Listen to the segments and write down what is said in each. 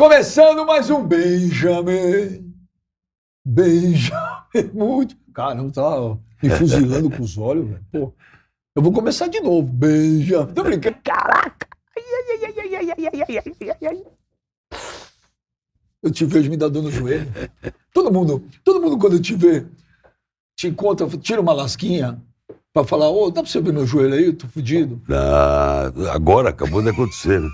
Começando mais um Benjamin. Muito. Caramba, tá me fuzilando com os olhos, velho. Pô, eu vou começar de novo. Benjamin. Tô brincando. Caraca. Eu te vejo me dá dor no joelho. Todo mundo quando te vê, te encontra, tira uma lasquinha pra falar, ô, dá pra você ver meu joelho aí? Eu tô fudido. Agora, acabou de acontecer, né?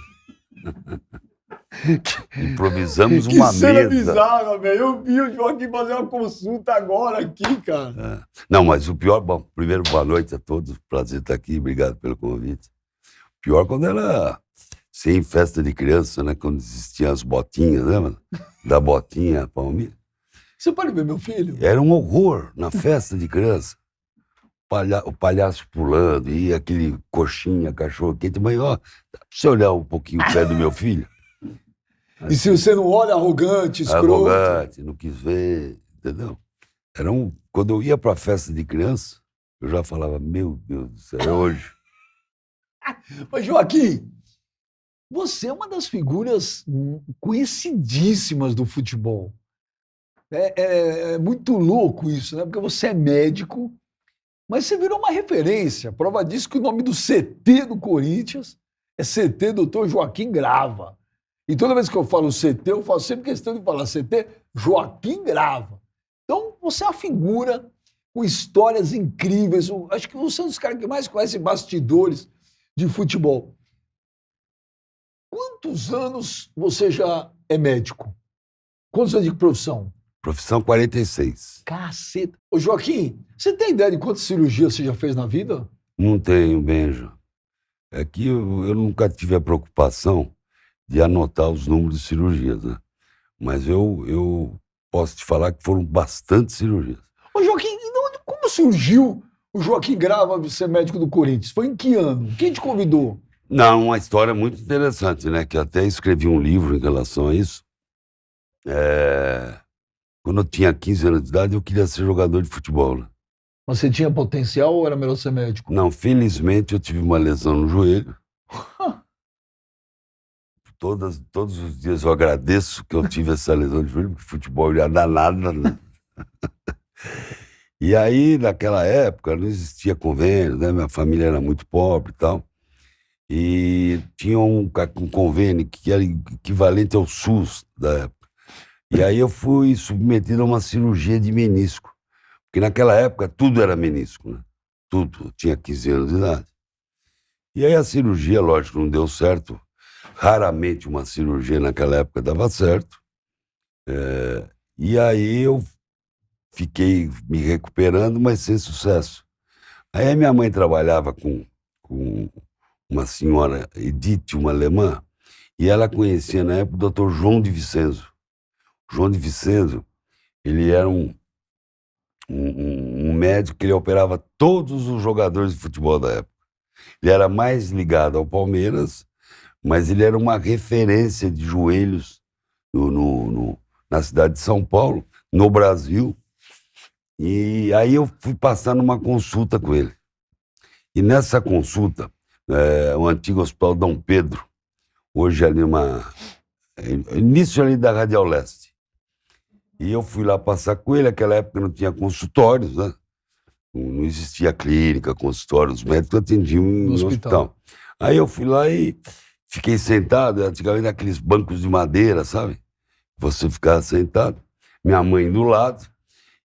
Improvisamos Que uma cena mesa. bizarra, velho. Eu vi o Joaquim fazer uma consulta agora aqui, cara. Não, mas o pior... Bom, primeiro, boa noite a todos. Prazer estar aqui. Obrigado pelo convite. O pior quando era sem festa de criança, né? Quando existiam as botinhas, lembra? Da botinha, a palminha. Você pode ver meu filho? Era um horror na festa de criança. O palhaço pulando e aquele coxinha, cachorro quente. Mas, ó, dá pra você olhar um pouquinho o pé do meu filho? E se você não olha, arrogante, escroto. Arrogante, não quis ver, entendeu? Quando eu ia pra festa de criança, eu já falava, meu Deus do céu, é hoje. Mas, Joaquim, você é uma das figuras conhecidíssimas do futebol. É muito louco isso, né? Porque você é médico, mas você virou uma referência. Prova disso que o nome do CT do Corinthians é CT Dr. Joaquim Grava. E toda vez que eu falo CT, eu faço sempre questão de falar CT Joaquim Grava. Então, você é uma figura com histórias incríveis. Acho que você é um dos caras que mais conhece bastidores de futebol. Quantos anos você já é médico? Quantos anos de profissão? Profissão 46. Caceta. Ô, Joaquim, você tem ideia de quantas cirurgias você já fez na vida? Não tenho, Benja. É que eu nunca tive a preocupação de anotar os números de cirurgias, né? Mas eu posso te falar que foram bastante cirurgias. Ô, Joaquim, como surgiu o Joaquim Grava ser médico do Corinthians? Foi em que ano? Quem te convidou? Não, uma história muito interessante, né? Que até escrevi um livro em relação a isso. Quando eu tinha 15 anos de idade, eu queria ser jogador de futebol, né? Mas você tinha potencial ou era melhor ser médico? Não, felizmente eu tive uma lesão no joelho. Todos os dias eu agradeço que eu tive essa lesão de joelho, porque futebol ia dar nada, né? E aí, naquela época, não existia convênio, né? Minha família era muito pobre e tal. E tinha um convênio que era equivalente ao SUS da época. E aí eu fui submetido a uma cirurgia de menisco. Porque naquela época tudo era menisco, né? Tudo. Eu tinha 15 anos de idade. E aí a cirurgia, lógico, não deu certo. Raramente uma cirurgia naquela época dava certo. E aí eu fiquei me recuperando, mas sem sucesso. Aí a minha mãe trabalhava com uma senhora, Edith, uma alemã, e ela conhecia na época o Dr. João de Vicenzo. João de Vicenzo, ele era um médico que ele operava todos os jogadores de futebol da época. Ele era mais ligado ao Palmeiras, mas ele era uma referência de joelhos na cidade de São Paulo, no Brasil. E aí eu fui passar numa consulta com ele. E nessa consulta, o antigo Hospital Dom Pedro, hoje ali início ali da Radial Leste. E eu fui lá passar com ele, naquela época não tinha consultórios, né? Não existia clínica, consultório, os médicos atendiam no hospital. Aí eu fui lá e fiquei sentado, antigamente naqueles bancos de madeira, sabe? Você ficava sentado, minha mãe do lado,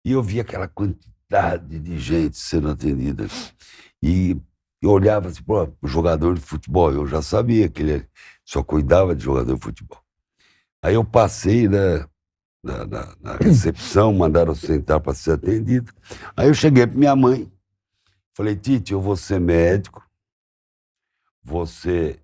e eu via aquela quantidade de gente sendo atendida. E eu olhava assim, pô, jogador de futebol, eu já sabia que ele só cuidava de jogador de futebol. Aí eu passei, né, na recepção, mandaram sentar para ser atendido. Aí eu cheguei para minha mãe, falei, Tite, eu vou ser médico, vou ser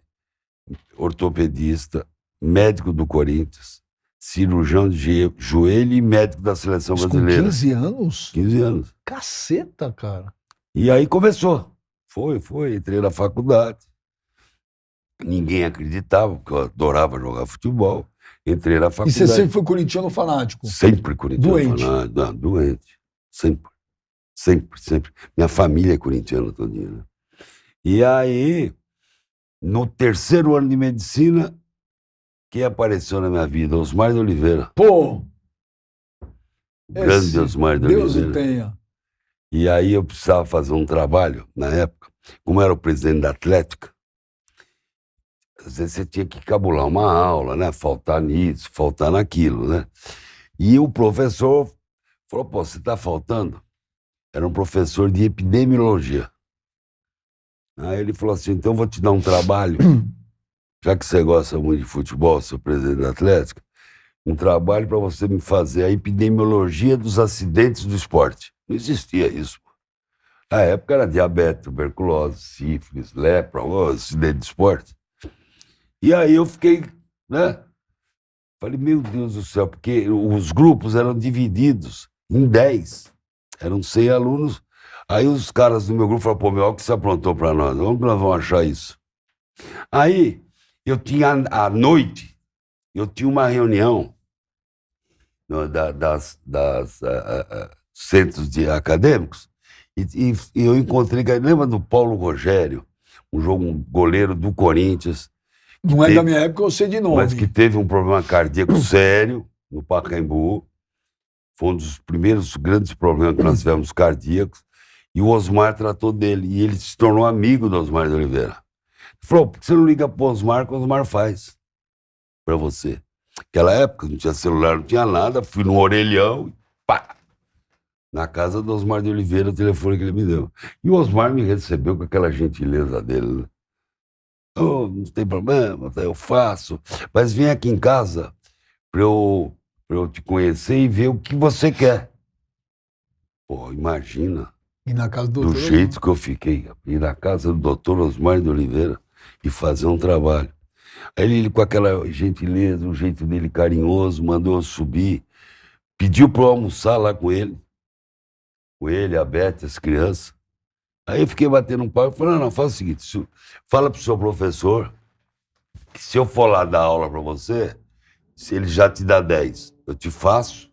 ortopedista, médico do Corinthians, cirurgião de joelho e médico da seleção brasileira. Com 15 anos? 15 anos. Caceta, cara. E aí começou. Foi, entrei na faculdade. Ninguém acreditava, porque eu adorava jogar futebol. Entrei na faculdade. E você sempre foi corintiano fanático? Sempre corintiano Doente? fanático. Não, doente. Sempre. Minha família é corintiana todinha, né? E aí, no terceiro ano de medicina, quem apareceu na minha vida? Osmar de Oliveira. Pô, O grande Osmar de Deus o Oliveira. tenha. E aí eu precisava fazer um trabalho, na época, como era o presidente da Atlética, às vezes você tinha que cabular uma aula, né? Faltar nisso, faltar naquilo, né? E o professor falou, pô, você está faltando? Era um professor de epidemiologia. Aí ele falou assim, então eu vou te dar um trabalho, já que você gosta muito de futebol, seu presidente da Atlética, um trabalho para você me fazer a epidemiologia dos acidentes do esporte. Não existia isso. Na época era diabetes, tuberculose, sífilis, lepra, acidente de esporte. E aí eu fiquei, né? Falei, meu Deus do céu, porque os grupos eram divididos em 10. Eram 100 alunos. Aí os caras do meu grupo falaram, pô, meu, olha o que você aprontou para nós. Onde nós vamos achar isso? Aí eu tinha, à noite, eu tinha uma reunião das centros acadêmicos e eu encontrei, lembra do Paulo Rogério, um goleiro do Corinthians, Não é da minha época, eu sei de nome. mas que teve um problema cardíaco sério no Pacaembu. Foi um dos primeiros grandes problemas que nós tivemos cardíacos. E o Osmar tratou dele. E ele se tornou amigo do Osmar de Oliveira. Ele falou, por que você não liga pro Osmar, que o Osmar faz para você? Naquela época não tinha celular, não tinha nada. Fui no orelhão e pá! Na casa do Osmar de Oliveira, o telefone que ele me deu. E o Osmar me recebeu com aquela gentileza dele, né? Oh, não tem problema, eu faço. Mas vem aqui em casa para eu te conhecer e ver o que você quer. Pô, imagina, E na casa do do doutor, jeito que eu fiquei, ir na casa do doutor Osmar de Oliveira e fazer um trabalho. Aí ele, com aquela gentileza, o jeito dele carinhoso, mandou eu subir, pediu para eu almoçar lá com ele, a Beth, as crianças. Aí eu fiquei batendo um pau e falei, não, faz o seguinte, fala pro seu professor que se eu for lá dar aula para você, se ele já te dá 10, eu te faço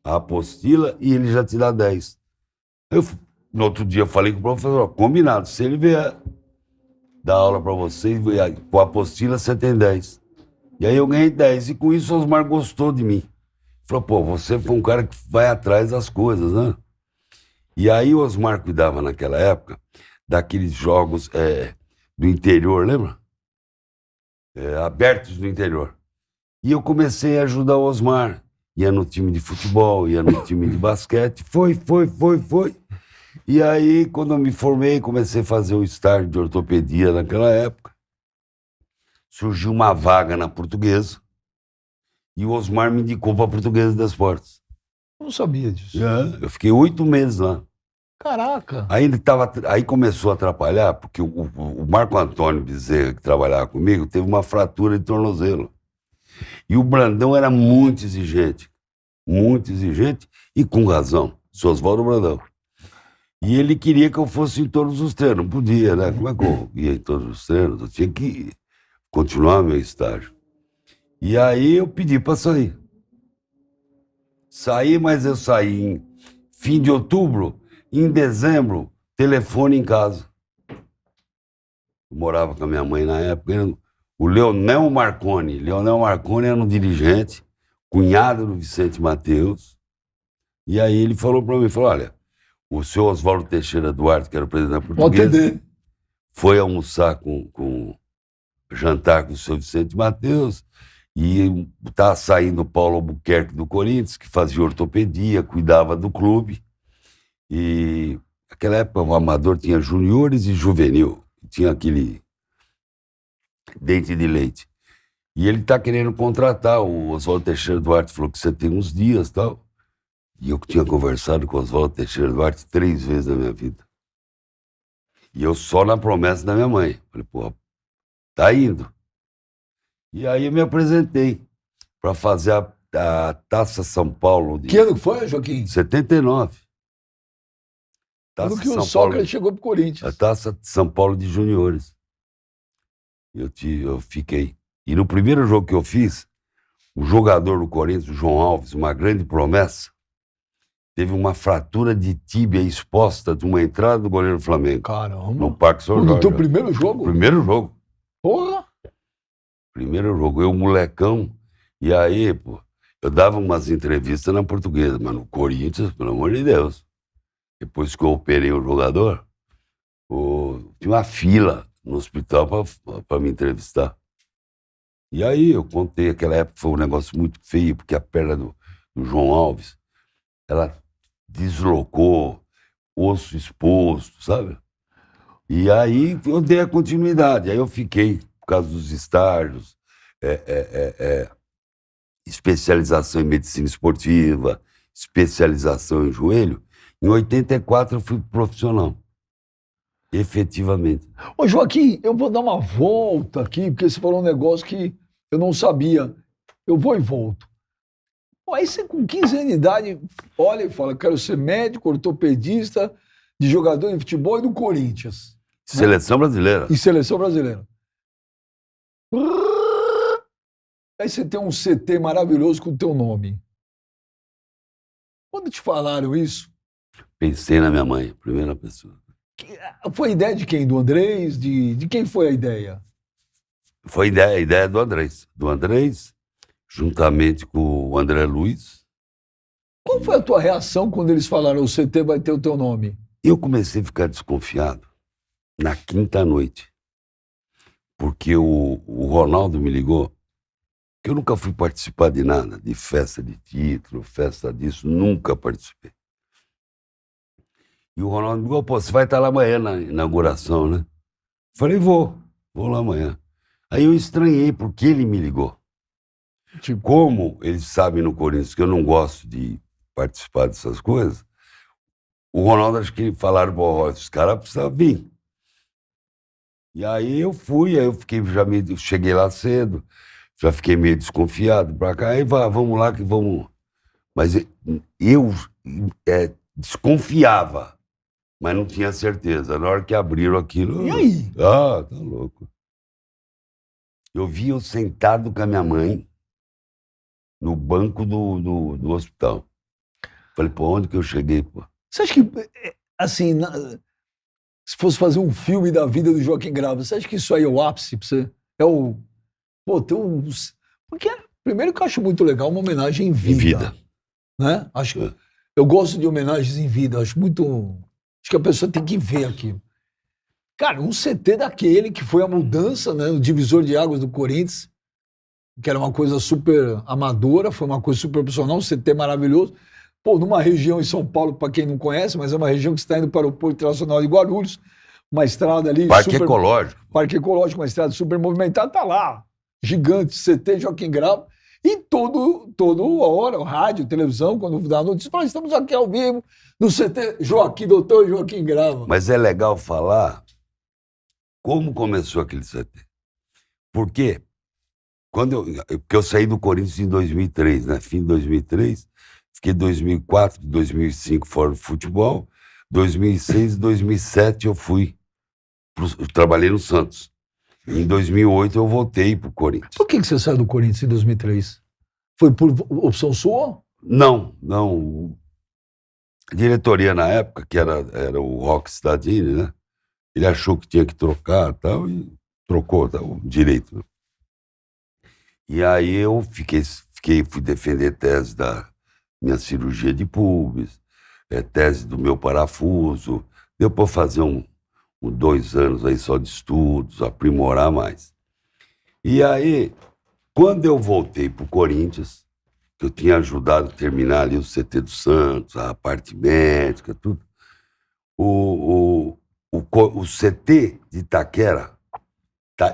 a apostila e ele já te dá 10. No outro dia eu falei com o professor, combinado, se ele vier dar aula para você, com a apostila você tem 10. E aí eu ganhei 10, e com isso o Osmar gostou de mim. Falou, pô, você foi um cara que vai atrás das coisas, né? E aí o Osmar cuidava naquela época daqueles jogos do interior, lembra? Abertos do interior. E eu comecei a ajudar o Osmar. Ia no time de futebol, ia no time de basquete. Foi. E aí, quando eu me formei, comecei a fazer o estágio de ortopedia naquela época. Surgiu uma vaga na Portuguesa. E o Osmar me indicou para a Portuguesa das Esportes. Eu não sabia disso. Eu fiquei 8 meses lá. Caraca. Aí começou a atrapalhar, porque o Marco Antônio Bezerra, que trabalhava comigo, teve uma fratura de tornozelo. E o Brandão era muito exigente, e com razão, seu Oswaldo Brandão. E ele queria que eu fosse em todos os treinos, não podia, né? Como é que eu ia em todos os treinos? Eu tinha que continuar meu estágio. E aí eu pedi para sair. Saí, mas eu saí em fim de outubro, em dezembro, telefone em casa. Eu morava com a minha mãe na época, o Leonel Marconi. Leonel Marconi era um dirigente, cunhado do Vicente Mateus. E aí ele falou para mim, olha, o senhor Oswaldo Teixeira Duarte, que era o presidente da Portuguesa, foi almoçar jantar com o senhor Vicente Mateus, e tá saindo o Paulo Albuquerque do Corinthians, que fazia ortopedia, cuidava do clube. E naquela época o Amador tinha juniores e juvenil, tinha aquele dente de leite. E ele tá querendo contratar, o Oswaldo Teixeira Duarte falou que você tem uns dias e tal. E eu tinha conversado com o Oswaldo Teixeira Duarte 3 vezes na minha vida. E eu só na promessa da minha mãe. Falei, pô, tá indo. E aí eu me apresentei para fazer a Taça São Paulo. Que ano que foi, Joaquim? 79. Ano que o Sócrates chegou pro Corinthians. A Taça São Paulo de Juniores. Eu fiquei. E no primeiro jogo que eu fiz, o jogador do Corinthians, o João Alves, uma grande promessa, teve uma fratura de tíbia exposta de uma entrada do goleiro Flamengo. Caramba. No Parque São Jorge. No teu primeiro jogo? Primeiro jogo. Porra! Primeiro jogo, eu, molecão, e aí, pô, eu dava umas entrevistas na Portuguesa, mas no Corinthians, pelo amor de Deus. Depois que eu operei o jogador, tinha uma fila no hospital para me entrevistar. E aí eu contei, aquela época foi um negócio muito feio, porque a perna do João Alves, ela deslocou, osso exposto, sabe? E aí eu dei a continuidade, aí eu fiquei, por causa dos estágios, especialização em medicina esportiva, especialização em joelho. Em 84 eu fui profissional, efetivamente. Ô, Joaquim, eu vou dar uma volta aqui, porque você falou um negócio que eu não sabia. Eu vou e volto. Pô, aí você, com 15 anos de idade, olha e fala: quero ser médico, ortopedista, de jogador de futebol e do Corinthians. Seleção brasileira. E seleção brasileira. Aí você tem um CT maravilhoso com o teu nome. Quando te falaram isso, Pensei na minha mãe, primeira pessoa. foi ideia de quem? Do Andrés? De quem foi a ideia? Foi a ideia do Andrés. Do Andrés, juntamente com o André Luiz. Qual foi a tua reação quando eles falaram: o CT vai ter o teu nome? Eu comecei a ficar desconfiado na quinta noite, porque o Ronaldo me ligou, que eu nunca fui participar de nada, de festa de título, festa disso, nunca participei. E o Ronaldo me ligou: pô, você vai estar lá amanhã na inauguração, né? Falei: vou lá amanhã. Aí eu estranhei porque ele me ligou. Tipo, Como eles sabem no Corinthians que eu não gosto de participar dessas coisas, o Ronaldo, acho que falaram: pô, os caras precisam vir. E aí eu fui, aí eu fiquei cheguei lá cedo, já fiquei meio desconfiado pra cá, aí vamos lá que vamos. Mas eu desconfiava, mas não tinha certeza. Na hora que abriram aquilo. e aí? Ah, tá louco. Eu vi eu sentado com a minha mãe no banco do hospital. Falei: pô, onde que eu cheguei, pô? Você acha que, assim, se fosse fazer um filme da vida do Joaquim Grava, você acha que isso aí é o ápice pra você? É o. Pô, tem um. Porque, primeiro que eu acho muito legal uma homenagem em vida. Em vida. Né? Eu gosto de homenagens em vida, acho muito. Acho que a pessoa tem que ver aquilo. Cara, um CT daquele que foi a mudança, né? O divisor de águas do Corinthians, que era uma coisa super amadora, foi uma coisa super profissional, um CT maravilhoso. Pô, numa região em São Paulo, para quem não conhece, mas é uma região que está indo para o Porto Internacional de Guarulhos, uma estrada ali. Parque Ecológico. Parque Ecológico, uma estrada super movimentada, tá lá. Gigante, CT Joaquim Grava. E toda hora, rádio, televisão, quando dá a notícia, fala: estamos aqui ao vivo no CT doutor Joaquim Grava. Mas é legal falar como começou aquele CT. Por quê? Porque eu saí do Corinthians em 2003, né? Fim de 2003. Fiquei 2004, 2005 fora do futebol. 2006 e 2007 eu trabalhei no Santos. Em 2008 eu voltei pro Corinthians. Por que você saiu do Corinthians em 2003? Foi por opção sua? Não. A diretoria na época, que era o Roque Stadini, né? Ele achou que tinha que trocar tal, e trocou o direito. E aí eu fui defender tese da minha cirurgia de pubis, tese do meu parafuso. Deu para fazer 2 anos aí só de estudos, aprimorar mais. E aí, quando eu voltei para o Corinthians, que eu tinha ajudado a terminar ali o CT do Santos, a parte médica, tudo, o CT de Itaquera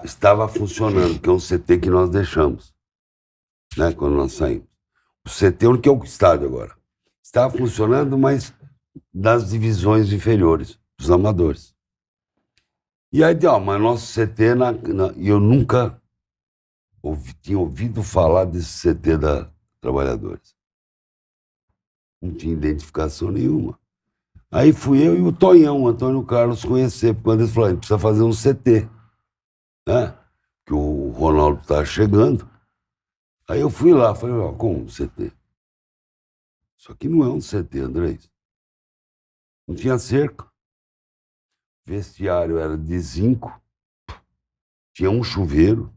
estava funcionando, que é um CT que nós deixamos, né, quando nós saímos. O CT, onde que é o estádio agora, estava funcionando, mas das divisões inferiores, dos amadores. E aí, mas nosso CT, eu nunca tinha ouvido falar desse CT da Trabalhadores. Não tinha identificação nenhuma. Aí fui eu e o Tonhão, o Antônio Carlos, conhecer, porque quando eles falaram: precisa fazer um CT, né? Que o Ronaldo estava chegando. Aí eu fui lá, falei: como um CT? Isso aqui não é um CT, Andrés. Não tinha cerca. Vestiário era de zinco. Tinha um chuveiro.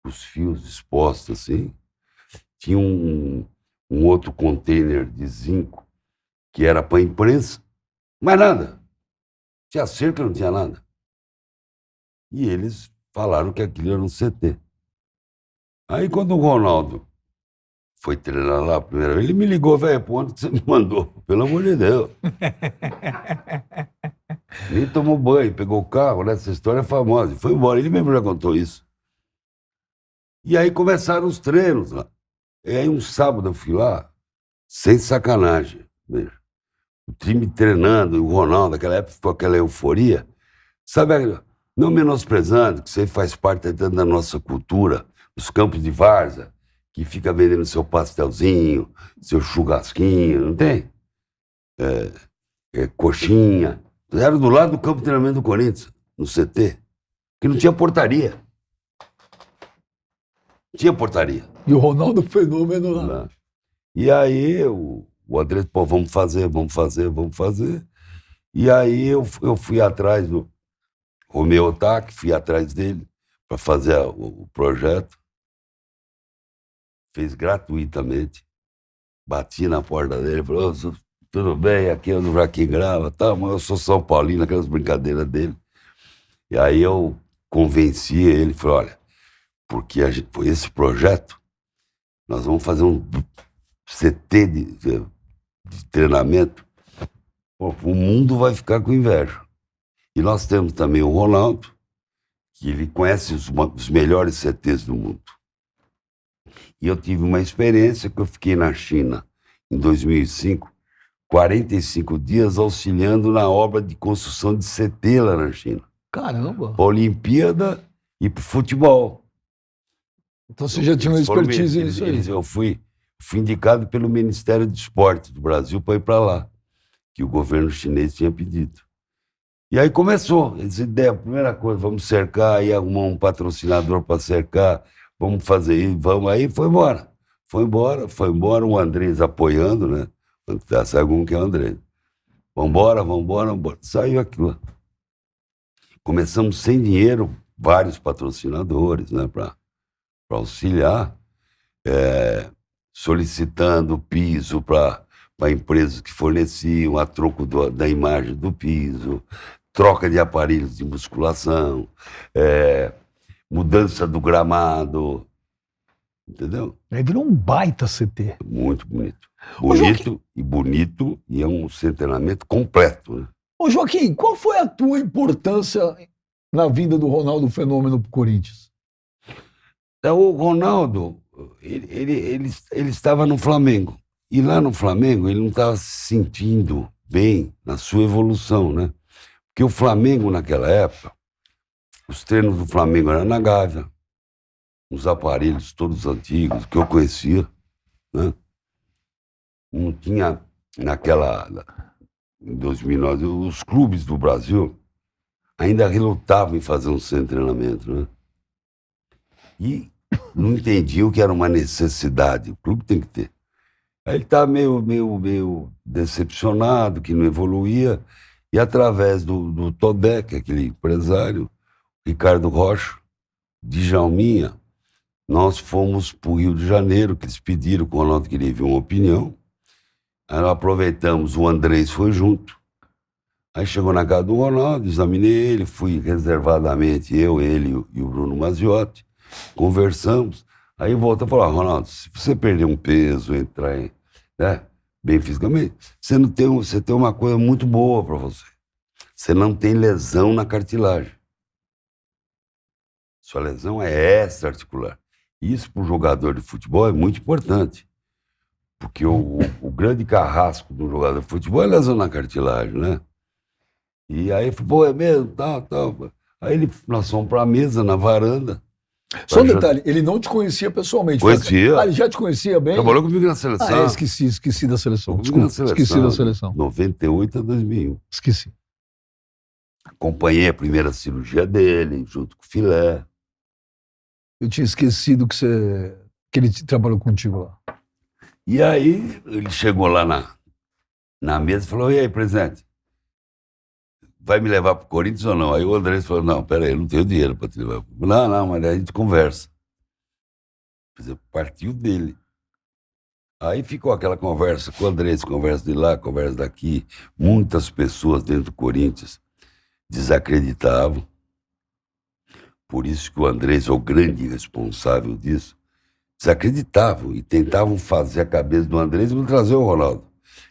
os fios expostos assim. Tinha um outro container de zinco que era para imprensa, mas nada. Tinha cerca, não tinha nada. E eles falaram que aquilo era um CT. Aí quando o Ronaldo foi treinar lá a primeira vez, ele me ligou, velho, por onde você me mandou? Pelo amor de Deus. Nem tomou banho, pegou o carro, né? Essa história é famosa. E foi embora, ele mesmo já contou isso. E aí começaram os treinos lá. E aí um sábado eu fui lá, sem sacanagem. Veja. O time treinando, o Ronaldo, naquela época ficou aquela euforia. Sabe, não menosprezando, que você faz parte da nossa cultura, os campos de várzea, que fica vendendo seu pastelzinho, seu churrasquinho, não tem? Coxinha. Era do lado do campo de treinamento do Corinthians, no CT, que não tinha portaria. Tinha portaria. E o Ronaldo Fenômeno lá. Não. E aí o André, pô, vamos fazer. E aí eu fui atrás do Romeu Ohtake, fui atrás dele para fazer o projeto. Fez gratuitamente. Bati na porta dele, falou, tudo bem, aqui é o Joaquim Grava, tá, mas eu sou São Paulino, aquelas brincadeiras dele. E aí eu convenci ele, falei, olha, porque foi esse projeto, nós vamos fazer um CT de treinamento, pô, o mundo vai ficar com inveja. E nós temos também o Ronaldo, que ele conhece os melhores CTs do mundo. E eu tive uma experiência que eu fiquei na China, em 2005, 45 dias auxiliando na obra de construção de CT lá na China. Caramba! Para a Olimpíada e para o futebol. Então você já tinha uma expertise nisso aí. Eu fui indicado pelo Ministério do Esporte do Brasil para ir para lá, que o governo chinês tinha pedido. E aí começou essa ideia, a primeira coisa, vamos cercar, aí arrumar um patrocinador para cercar, vamos fazer isso, vamos, aí foi embora. Foi embora, o Andrés apoiando, né? Sabe como que é o Andrés? Vambora. Saiu aquilo lá. Começamos sem dinheiro, vários patrocinadores, né, para auxiliar, solicitando piso para empresas que forneciam a troco da imagem do piso, troca de aparelhos de musculação, mudança do gramado, entendeu? Aí virou um baita CT. Muito bonito. Joaquim... Bonito e é um treinamento completo, né? Ô Joaquim, qual foi a tua importância na vinda do Ronaldo Fenômeno pro Corinthians? O Ronaldo, ele estava no Flamengo. E lá no Flamengo ele não estava se sentindo bem na sua evolução, né? Porque o Flamengo naquela época, os treinos do Flamengo eram na Gávea, os aparelhos todos antigos que eu conhecia, né? Não tinha em 2009, os clubes do Brasil ainda relutavam em fazer um centro de treinamento, né? E não entendiam que era uma necessidade, o clube tem que ter. Aí ele estava meio decepcionado, que não evoluía, e através do Todé, que é aquele empresário, Ricardo Rocha, Djalminha, nós fomos para o Rio de Janeiro, que eles pediram, que o Ronaldo queria ver uma opinião. Aí nós aproveitamos, o Andrés foi junto. Aí chegou na casa do Ronaldo, examinei ele, fui reservadamente, eu, ele e o Bruno Maziotti, conversamos. Aí volta e falou, Ronaldo, se você perder um peso, entrar bem fisicamente, você tem uma coisa muito boa para você. Você não tem lesão na cartilagem. Sua lesão é extra-articular. Isso para o jogador de futebol é muito importante. Porque o grande carrasco do jogador de futebol é lesão na cartilagem, né? E aí, pô, é mesmo? Tal. Aí nós fomos para a mesa, na varanda. Só um detalhe, ele não te conhecia pessoalmente. Conhecia. Ele já te conhecia bem? Trabalhou comigo na seleção. Esqueci da seleção. Desculpa, esqueci da seleção. 98 a 2001. Esqueci. Acompanhei a primeira cirurgia dele, junto com o Filé. Eu tinha esquecido que ele trabalhou contigo lá. E aí, ele chegou lá na mesa e falou, e aí, presidente, vai me levar para o Corinthians ou não? Aí o Andrés falou, não, peraí, eu não tenho dinheiro para te levar. Não, mas aí a gente conversa. Quer dizer, partiu dele. Aí ficou aquela conversa com o Andrés, conversa de lá, conversa daqui. Muitas pessoas dentro do Corinthians desacreditavam. Por isso que o Andrés é o grande responsável disso. Desacreditavam e tentavam fazer a cabeça do Andrés e trazer o Ronaldo,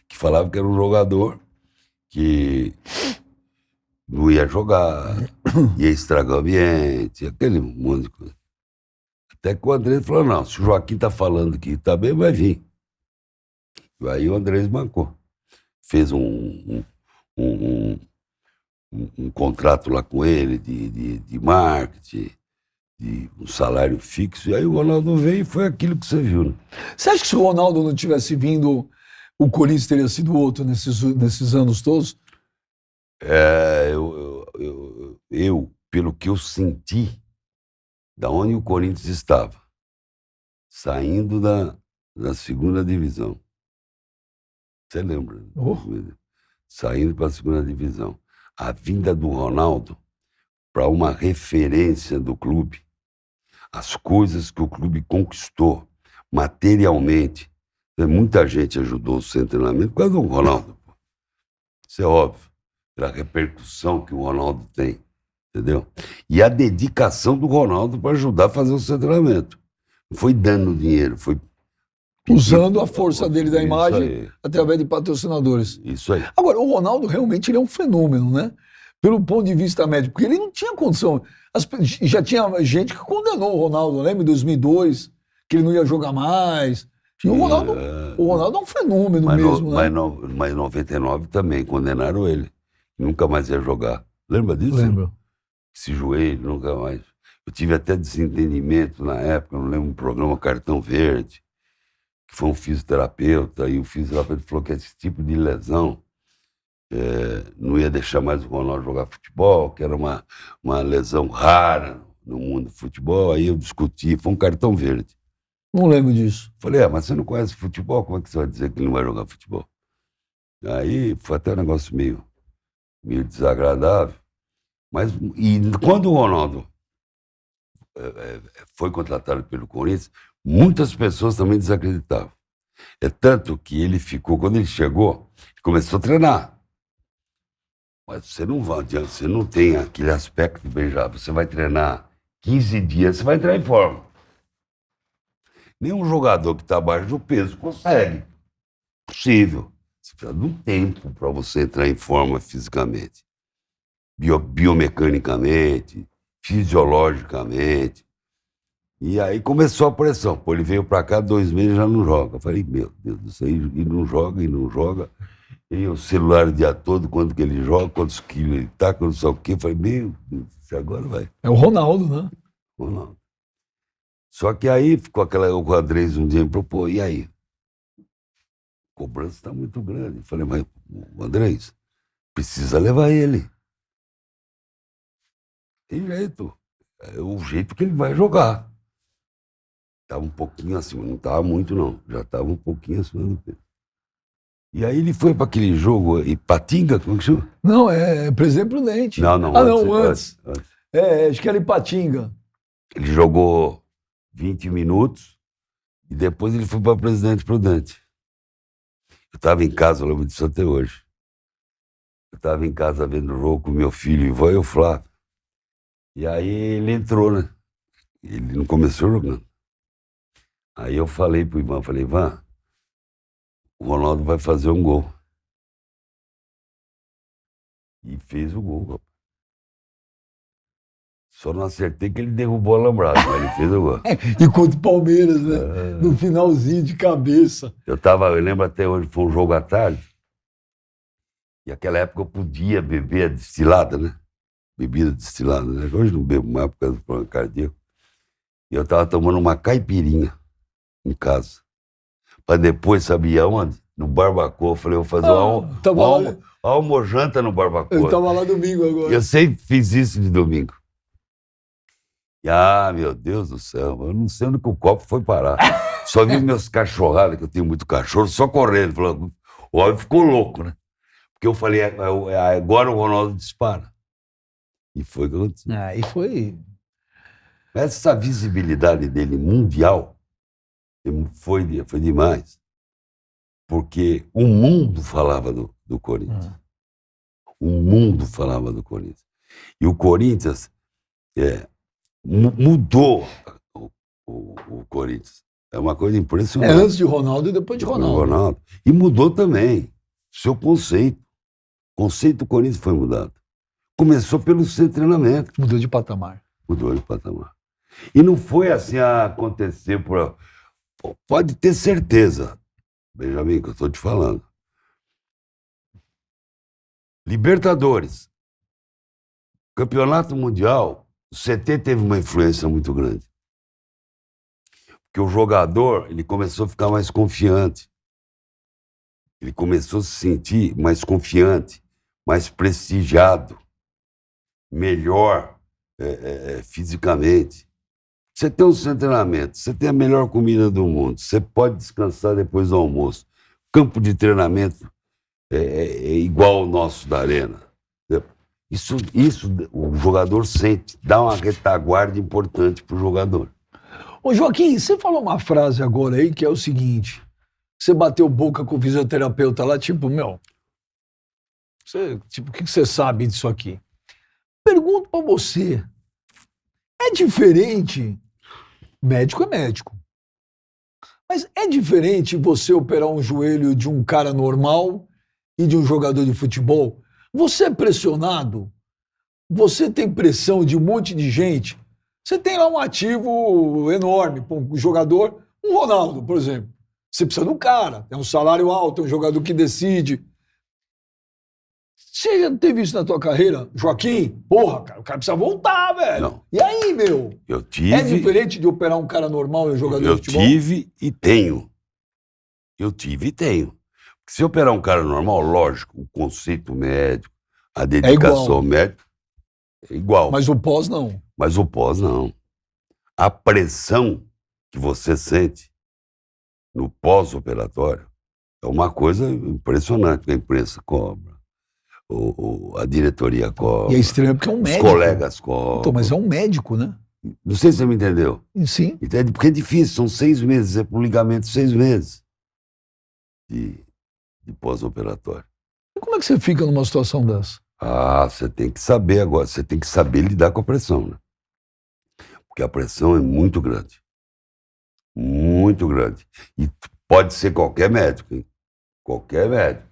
que falava que era um jogador que não ia jogar, ia estragar o ambiente, aquele monte de coisa. Até que o Andrés falou, não, se o Joaquim tá falando que tá bem, vai vir. Aí o Andrés bancou. Fez um contrato lá com ele de marketing, de um salário fixo, e aí o Ronaldo veio e foi aquilo que você viu. Né? Você acha que se o Ronaldo não tivesse vindo, o Corinthians teria sido outro nesses anos todos? Pelo que eu senti, da onde o Corinthians estava, saindo da segunda divisão. Você lembra? Oh. Saindo para a segunda divisão. A vinda do Ronaldo para uma referência do clube, as coisas que o clube conquistou materialmente. Muita gente ajudou o seu treinamento por causa do Ronaldo. Isso é óbvio, pela repercussão que o Ronaldo tem, entendeu? E a dedicação do Ronaldo para ajudar a fazer o seu treinamento. Não foi dando dinheiro, foi usando a força dele da imagem através de patrocinadores. Isso aí. Agora, o Ronaldo realmente ele é um fenômeno, né? Pelo ponto de vista médico, porque ele não tinha condição. Já tinha gente que condenou o Ronaldo, lembra, em 2002, que ele não ia jogar mais. E o Ronaldo é um fenômeno mesmo, né? Mas em 99 também condenaram ele. Nunca mais ia jogar. Lembra disso? Lembro. Esse joelho, nunca mais. Eu tive até desentendimento na época, não lembro, um programa Cartão Verde, que foi um fisioterapeuta, e o fisioterapeuta falou que esse tipo de lesão não ia deixar mais o Ronaldo jogar futebol, que era uma lesão rara no mundo do futebol. Aí eu discuti, foi um cartão verde. Não lembro disso. Falei, mas você não conhece futebol, como é que você vai dizer que ele não vai jogar futebol? Aí foi até um negócio meio desagradável. E quando o Ronaldo foi contratado pelo Corinthians, muitas pessoas também desacreditavam. É tanto que ele ficou, quando ele chegou, ele começou a treinar. Mas você não vai adiante, você não tem aquele aspecto de beijar. Você vai treinar 15 dias, você vai entrar em forma. Nenhum jogador que está abaixo do peso consegue. Possível. Você precisa de um tempo para você entrar em forma fisicamente. Biomecanicamente, fisiologicamente. E aí começou a pressão. Pô, ele veio pra cá 2 meses e já não joga. Eu falei, meu Deus do céu, e não joga. E o celular o dia todo, quanto que ele joga, quantos quilos ele tá, quanto só o quê. Eu falei, meu Deus, agora vai. É o Ronaldo, né? Ronaldo. Só que aí ficou o Andrés um dia me propôs, e aí? A cobrança está muito grande. Eu falei, mas o Andrés, precisa levar ele. Tem jeito. É o jeito que ele vai jogar. Estava um pouquinho acima, não estava muito não, já estava um pouquinho acima do peso. E aí ele foi para aquele jogo, Ipatinga, como é que chama? Não, é Presidente Prudente. Não, antes. Acho que era Ipatinga. Ele jogou 20 minutos e depois ele foi para Presidente Prudente. Eu estava em casa, eu lembro disso até hoje. Eu estava em casa vendo o jogo com meu filho, Ivan e o Flávio. E aí ele entrou, né? Ele não começou jogando. Aí eu falei pro Ivan, Ivan, o Ronaldo vai fazer um gol. E fez o gol, rapaz. Só não acertei que ele derrubou o alambrado, mas ele fez o gol. E contra o Palmeiras, né? No finalzinho de cabeça. Eu lembro até hoje, foi um jogo à tarde. E naquela época eu podia beber a destilada, né? Bebida destilada, né? Hoje não bebo mais por causa do problema cardíaco. E eu estava tomando uma caipirinha em casa. Para depois, sabia onde? No Barbacoa. Eu falei, vou fazer uma almojanta no Barbacoa. Eu estava lá domingo agora. Eu sempre fiz isso de domingo. E, meu Deus do céu, eu não sei onde que o copo foi parar. Só vi meus cachorradas, que eu tenho muito cachorro, só correndo. Falando, o homem ficou louco, né? Porque eu falei, agora o Ronaldo dispara. E foi o que aconteceu. E foi... Essa visibilidade dele mundial Foi demais. Porque o mundo falava do Corinthians. O mundo falava do Corinthians. E o Corinthians mudou o Corinthians. É uma coisa impressionante. Antes de Ronaldo e depois de Ronaldo. E mudou também seu conceito. O conceito do Corinthians foi mudado. Começou pelo seu treinamento. Mudou de patamar. Mudou de patamar. E não foi assim a acontecer por... Pode ter certeza, Benjamin, que eu estou te falando. Libertadores. Campeonato Mundial, o CT teve uma influência muito grande. Porque o jogador, ele começou a ficar mais confiante. Ele começou a se sentir mais confiante, mais prestigiado, melhor fisicamente. Você tem um centro de treinamento, você tem a melhor comida do mundo, você pode descansar depois do almoço. Campo de treinamento é igual ao nosso da Arena. Isso o jogador sente, dá uma retaguarda importante para o jogador. Ô Joaquim, você falou uma frase agora aí que é o seguinte: você bateu boca com o fisioterapeuta lá, tipo, o que você sabe disso aqui? Pergunto pra você, é diferente, médico é médico, mas é diferente você operar um joelho de um cara normal e de um jogador de futebol? Você é pressionado? Você tem pressão de um monte de gente? Você tem lá um ativo enorme, um jogador, um Ronaldo, por exemplo. Você precisa de um cara, tem um salário alto, é um jogador que decide. Você já teve isso na tua carreira? Joaquim, porra, cara, o cara precisa voltar, velho. Não. E aí, meu? Eu tive... É diferente de operar um cara normal e um jogador de futebol? Eu tive e tenho. Eu tive e tenho. Porque se operar um cara normal, lógico, o conceito médico, a dedicação médica é igual. Mas o pós não. Mas o pós não. A pressão que você sente no pós-operatório é uma coisa impressionante, que a imprensa cobra, a diretoria cobra. E é estranho porque é um médico. Os colegas cobram. Então, mas é um médico, né? Não sei se você me entendeu. Sim. Porque é difícil, são 6 meses, é por ligamento 6 meses de pós-operatório. E como é que você fica numa situação dessa? Você tem que saber agora, você tem que saber lidar com a pressão, né? Porque a pressão é muito grande. Muito grande. E pode ser qualquer médico, hein? Qualquer médico.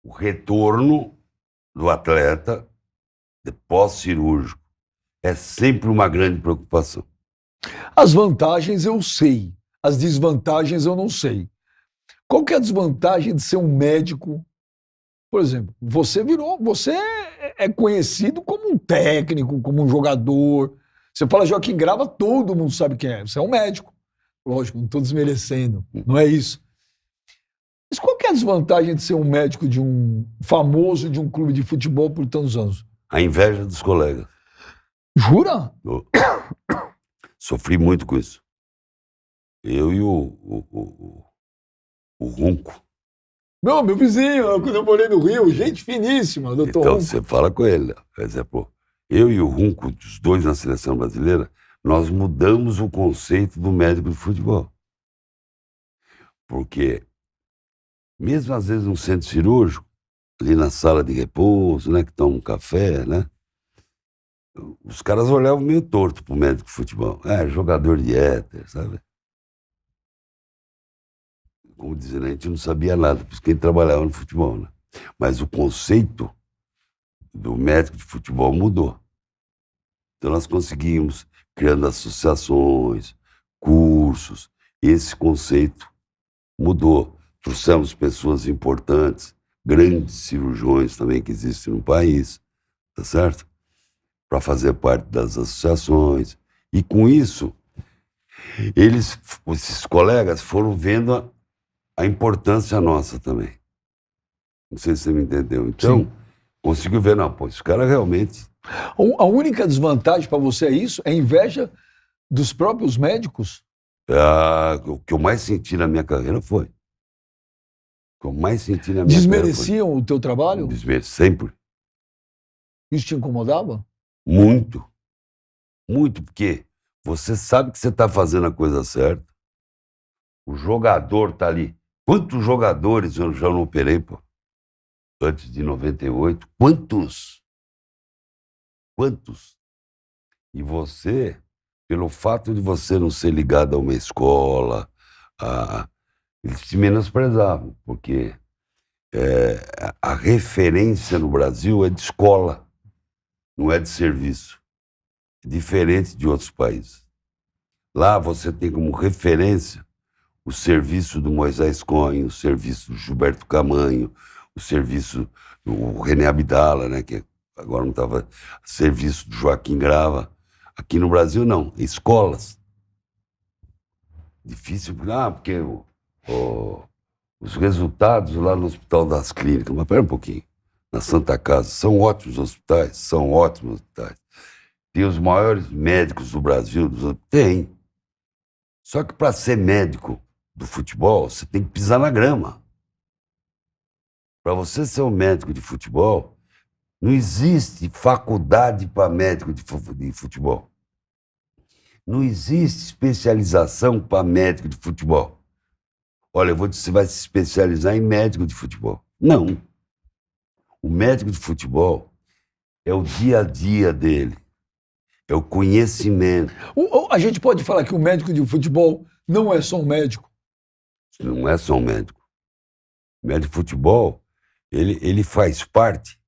O retorno do atleta pós-cirúrgico é sempre uma grande preocupação. As vantagens eu sei, as desvantagens eu não sei. Qual que é a desvantagem de ser um médico? Por exemplo, você é conhecido como um técnico, como um jogador. Você fala Joaquim Grava, todo mundo sabe quem é. Você é um médico. Lógico, não estou desmerecendo, não é isso. Mas qual que é a desvantagem de ser um médico de um famoso de um clube de futebol por tantos anos? A inveja dos colegas. Jura? Eu sofri muito com isso. Eu e o Runco. Meu vizinho, quando eu morei no Rio, gente finíssima, doutor Então, Runco. você fala com ele. Por exemplo, eu e o Runco, os dois na seleção brasileira, nós mudamos o conceito do médico de futebol. Porque, mesmo às vezes no centro cirúrgico, ali na sala de repouso, né, que toma um café, né, os caras olhavam meio torto pro médico de futebol. Jogador de éter, sabe? Como dizer, a gente não sabia nada, porque quem trabalhava no futebol, né? Mas o conceito do médico de futebol mudou. Então nós conseguimos, criando associações, cursos, esse conceito mudou. Trouxemos pessoas importantes, grandes cirurgiões também que existem no país, tá certo? Para fazer parte das associações. E com isso, esses colegas foram vendo a importância nossa também. Não sei se você me entendeu. Então, conseguiu ver, não, esse cara realmente... A única desvantagem para você é isso? É a inveja dos próprios médicos? O que eu mais senti na minha carreira foi. O que eu mais senti na minha Desmereciam carreira o teu trabalho? Sempre. Isso te incomodava? Muito. Muito, porque você sabe que você está fazendo a coisa certa, O jogador tá ali. Quantos jogadores eu já não operei, pô? Antes de 98? Quantos? Quantos? E você, pelo fato de você não ser ligado a uma escola, eles te menosprezavam, porque a referência no Brasil é de escola, não é de serviço. Diferente de outros países. Lá você tem como referência o serviço do Moisés Cohen, o serviço do Gilberto Camanho, o serviço do René Abdala, né, que agora não estava, serviço do Joaquim Grava. Aqui no Brasil, não. Escolas. Difícil, porque os resultados lá no Hospital das Clínicas, mas pera um pouquinho, na Santa Casa, são ótimos hospitais, são ótimos hospitais. Tem os maiores médicos do Brasil, tem. Só que para ser médico do futebol, você tem que pisar na grama. Para você ser um médico de futebol, não existe faculdade para médico de futebol. Não existe especialização para médico de futebol. Olha, você vai se especializar em médico de futebol. Não. O médico de futebol é o dia a dia dele. É o conhecimento. A gente pode falar que o médico de futebol não é só um médico? Não é só um médico. O médico de futebol, ele faz parte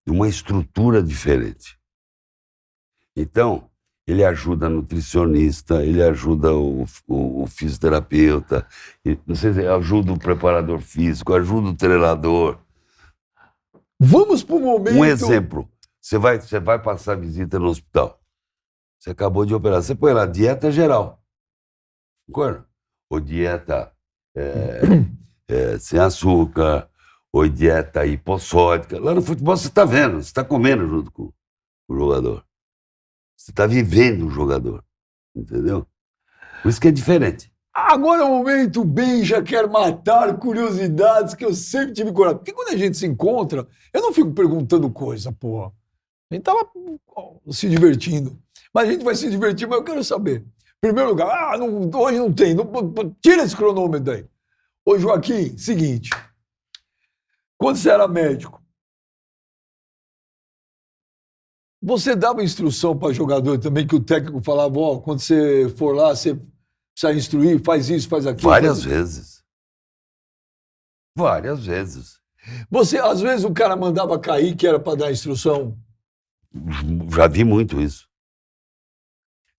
de uma estrutura diferente. Então, ele ajuda a nutricionista, ele ajuda o fisioterapeuta, não sei se ajuda o preparador físico, ajuda o treinador. Vamos para o momento... Um exemplo, você vai passar visita no hospital. Você acabou de operar, você põe lá dieta geral. Concorda? Ou dieta sem açúcar, ou dieta hipossódica. Lá no futebol você está vendo, você está comendo junto com o jogador. Você está vivendo o jogador, entendeu? Por isso que é diferente. Agora é o momento, Benja quer matar curiosidades que eu sempre tive coragem. Porque quando a gente se encontra, eu não fico perguntando coisa, porra. A gente tá lá se divertindo. Mas a gente vai se divertir, mas eu quero saber. Primeiro lugar, hoje não tem. Tira esse cronômetro daí. Ô, Joaquim, seguinte. Quando você era médico, você dava instrução para jogador também, que o técnico falava, quando você for lá, você precisa instruir, faz isso, faz aquilo. Várias vezes. Várias vezes. Às vezes o cara mandava cair, que era para dar instrução. Já vi muito isso.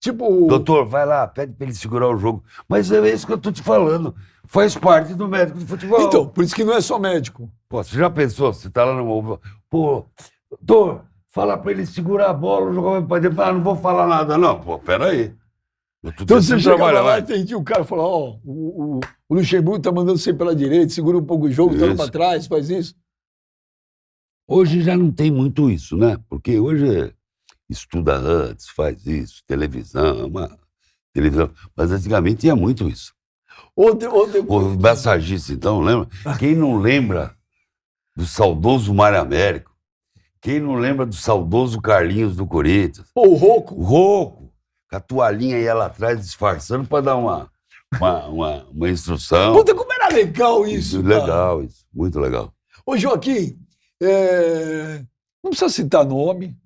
Tipo... Doutor, vai lá, pede para ele segurar o jogo. Mas é isso que eu tô te falando. Faz parte do médico de futebol. Então, por isso que não é só médico. Pô, você já pensou? Você tá lá no... Pô, doutor, fala para ele segurar a bola, o jogador vai poder falar, não vou falar nada, não. Pô, peraí. Então você chegava lá e entendia, o cara falou, o Luxemburgo tá mandando você pela direita, segura um pouco o jogo, toca para trás, faz isso. Hoje já não tem muito isso, né? Porque hoje estuda antes, faz isso, televisão. Mas antigamente tinha muito isso. O massagista, então, lembra? Quem não lembra do saudoso Mário Américo? Quem não lembra do saudoso Carlinhos do Corinthians? Pô, o Rocco. O Rocco, com a toalhinha ia lá atrás disfarçando para dar uma instrução. Puta, como era legal isso, cara. Legal isso, muito legal. Ô, Joaquim, não precisa citar nome.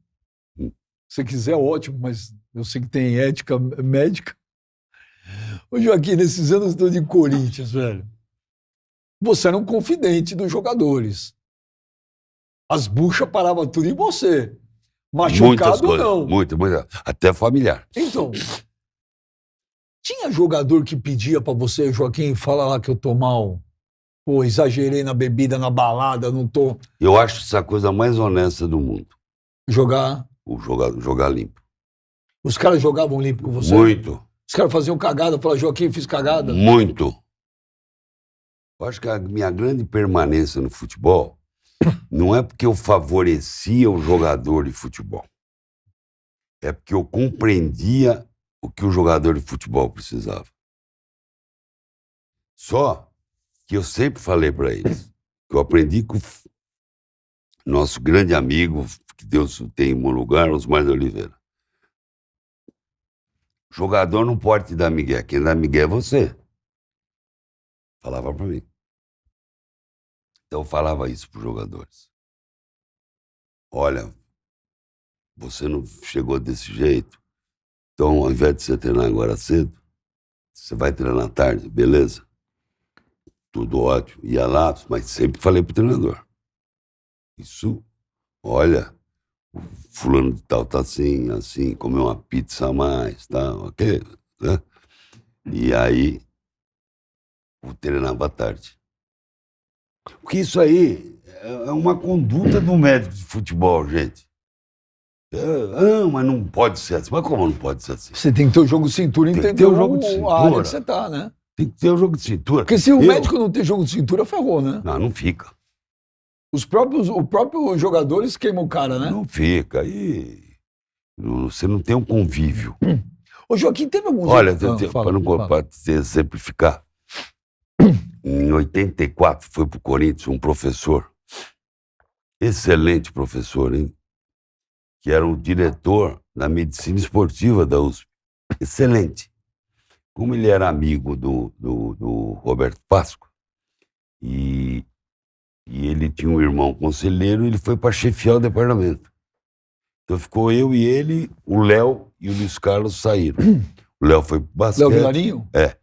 Se quiser, ótimo, mas eu sei que tem ética médica. Ô, Joaquim, nesses anos todos de Corinthians, velho, você era um confidente dos jogadores. As buchas paravam tudo em você. Machucado ou não. Muito. Até familiar. Então, tinha jogador que pedia pra você, Joaquim, fala lá que eu tô mal. Pô, exagerei na bebida, na balada, não tô... Eu acho isso a coisa mais honesta do mundo. Jogar limpo. Os caras jogavam limpo com você? Muito. Os caras faziam cagada, falavam, Joaquim, fiz cagada? Muito. Eu acho que a minha grande permanência no futebol não é porque eu favorecia o jogador de futebol. É porque eu compreendia o que o jogador de futebol precisava. Só que eu sempre falei para eles, que eu aprendi com o nosso grande amigo, que Deus o tem em bom lugar, Osmar de Oliveira. O jogador não pode te dar migué, quem dá migué é você. Falava para mim. Então eu falava isso para os jogadores. Olha, você não chegou desse jeito, então ao invés de você treinar agora cedo, você vai treinar à tarde, beleza? Tudo ótimo. Ia lá, mas sempre falei pro treinador. Isso, olha, o fulano de tal tá assim, assim, comeu uma pizza a mais, tal, ok? Né? E aí, eu treinava à tarde. Porque isso aí é uma conduta do médico de futebol, gente. Mas não pode ser assim. Mas como não pode ser assim? Você tem que ter o jogo de cintura e Tem que entender ter o jogo de a área cintura. que você tá, né? Tem que ter o jogo de cintura. Porque se o médico não ter jogo de cintura, ferrou, né? Não fica. Os próprios jogadores queimam o cara, né? Não fica. Aí você não tem um convívio. Ô, Joaquim, teve alguns... Olha, fala. para exemplificar, em 84 foi para o Corinthians um professor, excelente professor, hein? Que era o diretor da medicina esportiva da USP. Excelente. Como ele era amigo do Roberto Páscoa, e ele tinha um irmão conselheiro, ele foi para chefiar o departamento. Então ficou eu e ele, o Léo e o Luiz Carlos saíram. O Léo foi pro basquete. Léo Vilarinho? É.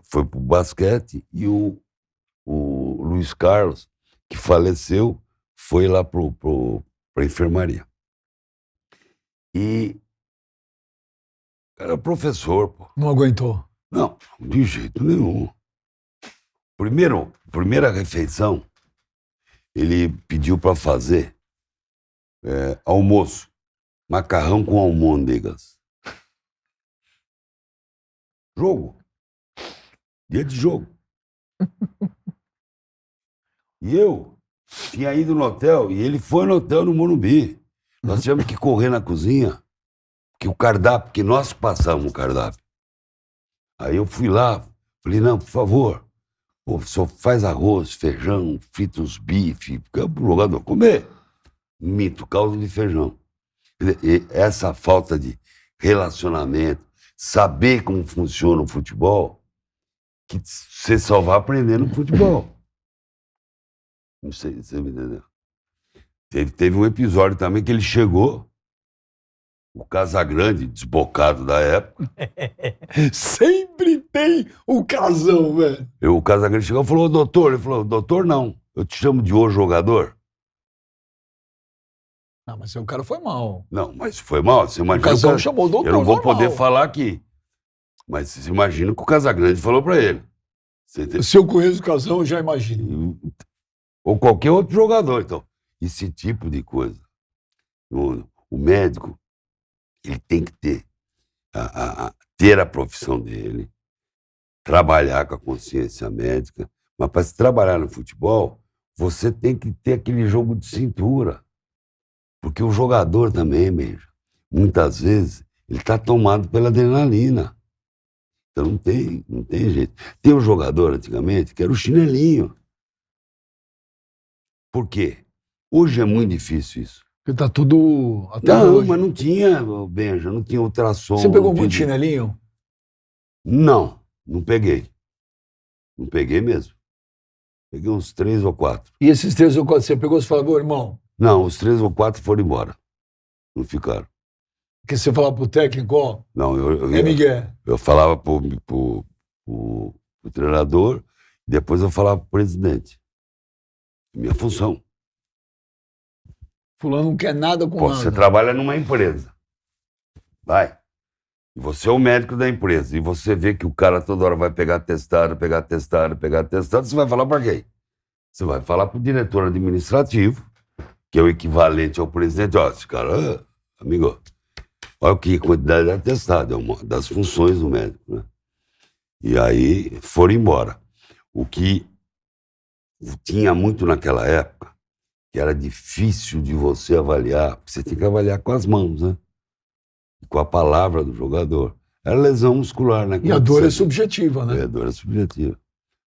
Foi pro basquete e o Luiz Carlos, que faleceu, foi lá pra enfermaria. E era professor, pô. Não aguentou. Não, de jeito nenhum. Primeira refeição, ele pediu para fazer almoço, macarrão com almôndegas. Jogo. Dia de jogo. E eu tinha ido no hotel, e ele foi no hotel no Morumbi. Nós tivemos que correr na cozinha, porque o cardápio, que nós passamos o cardápio. Aí eu fui lá, falei, não, por favor, pô, só faz arroz, feijão, frita os bife, porque é pro jogador comer. Mito, caldo de feijão. E essa falta de relacionamento, saber como funciona o futebol, que você só vai aprender no futebol. Não sei se você me entendeu. Teve um episódio também que ele chegou, o Casagrande, desbocado da época. Sempre tem um casão, velho. O Casagrande chegou e falou, doutor, ele falou, doutor não, eu te chamo de o jogador. Não, mas o cara foi mal. Não, mas foi mal, você imagina. O casão chamou o doutor. Eu não vou normal. poder falar aqui, mas você imagina o que o Casagrande falou pra ele. Se eu conheço o casão, eu já imagino. Ou qualquer outro jogador, então. Esse tipo de coisa. O médico, ele tem que ter a profissão dele, trabalhar com a consciência médica, mas para se trabalhar no futebol, você tem que ter aquele jogo de cintura. Porque o jogador também, mesmo, muitas vezes, ele está tomado pela adrenalina. Então não tem jeito. Tem um jogador, antigamente, que era o chinelinho. Por quê? Hoje é muito difícil isso. Porque tá tudo... Até não, hoje. mas não tinha, Benja, não tinha ultrassom. Você pegou muito chinelinho? Não peguei. Não peguei mesmo. Peguei uns 3 ou 4. E esses 3 ou 4 você pegou e falou, irmão? Não, os 3 ou 4 foram embora. Não ficaram. Porque você falava pro técnico, ó... Não, Miguel. Eu falava pro treinador, depois eu falava pro presidente. Minha função. Fulano não quer nada com nada. Você trabalha numa empresa. Vai. E você é o médico da empresa. E você vê que o cara toda hora vai pegar testado, você vai falar para quem? Você vai falar pro diretor administrativo, que é o equivalente ao presidente. Ó, esse cara, amigo, olha que quantidade de atestado, é uma das funções do médico, né? E aí foram embora. O que tinha muito naquela época, que era difícil de você avaliar, porque você tem que avaliar com as mãos, né? Com a palavra do jogador. Era lesão muscular, né? E a dor é subjetiva, né? A dor é subjetiva.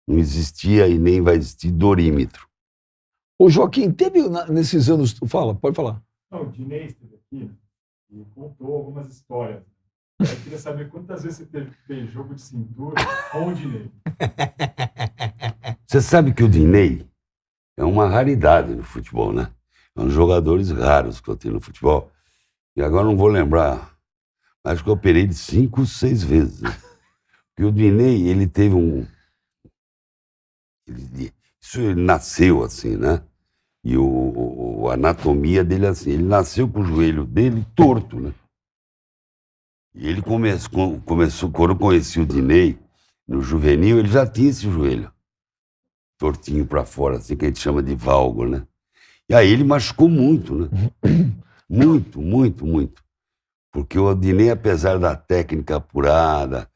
Não existia e nem vai existir dorímetro. Ô, Joaquim, teve nesses anos... Fala, pode falar. Não, o Dinei esteve aqui e contou algumas histórias. Eu queria saber quantas vezes você teve que ter jogo de cintura com o Dinei. Você sabe que o Dinei é uma raridade no futebol, né? É um dos jogadores raros que eu tenho no futebol. E agora não vou lembrar, acho que eu operei de 5, 6 vezes. Né? Porque o Dinei, ele teve um... ele nasceu assim, né? E a anatomia dele é assim. Ele nasceu com o joelho dele torto, né? E ele começou, quando eu conheci o Dinei, no juvenil, ele já tinha esse joelho tortinho para fora, assim, que a gente chama de valgo, né? E aí ele machucou muito, né? Muito, muito, muito. Porque o Dinei, apesar da técnica apurada,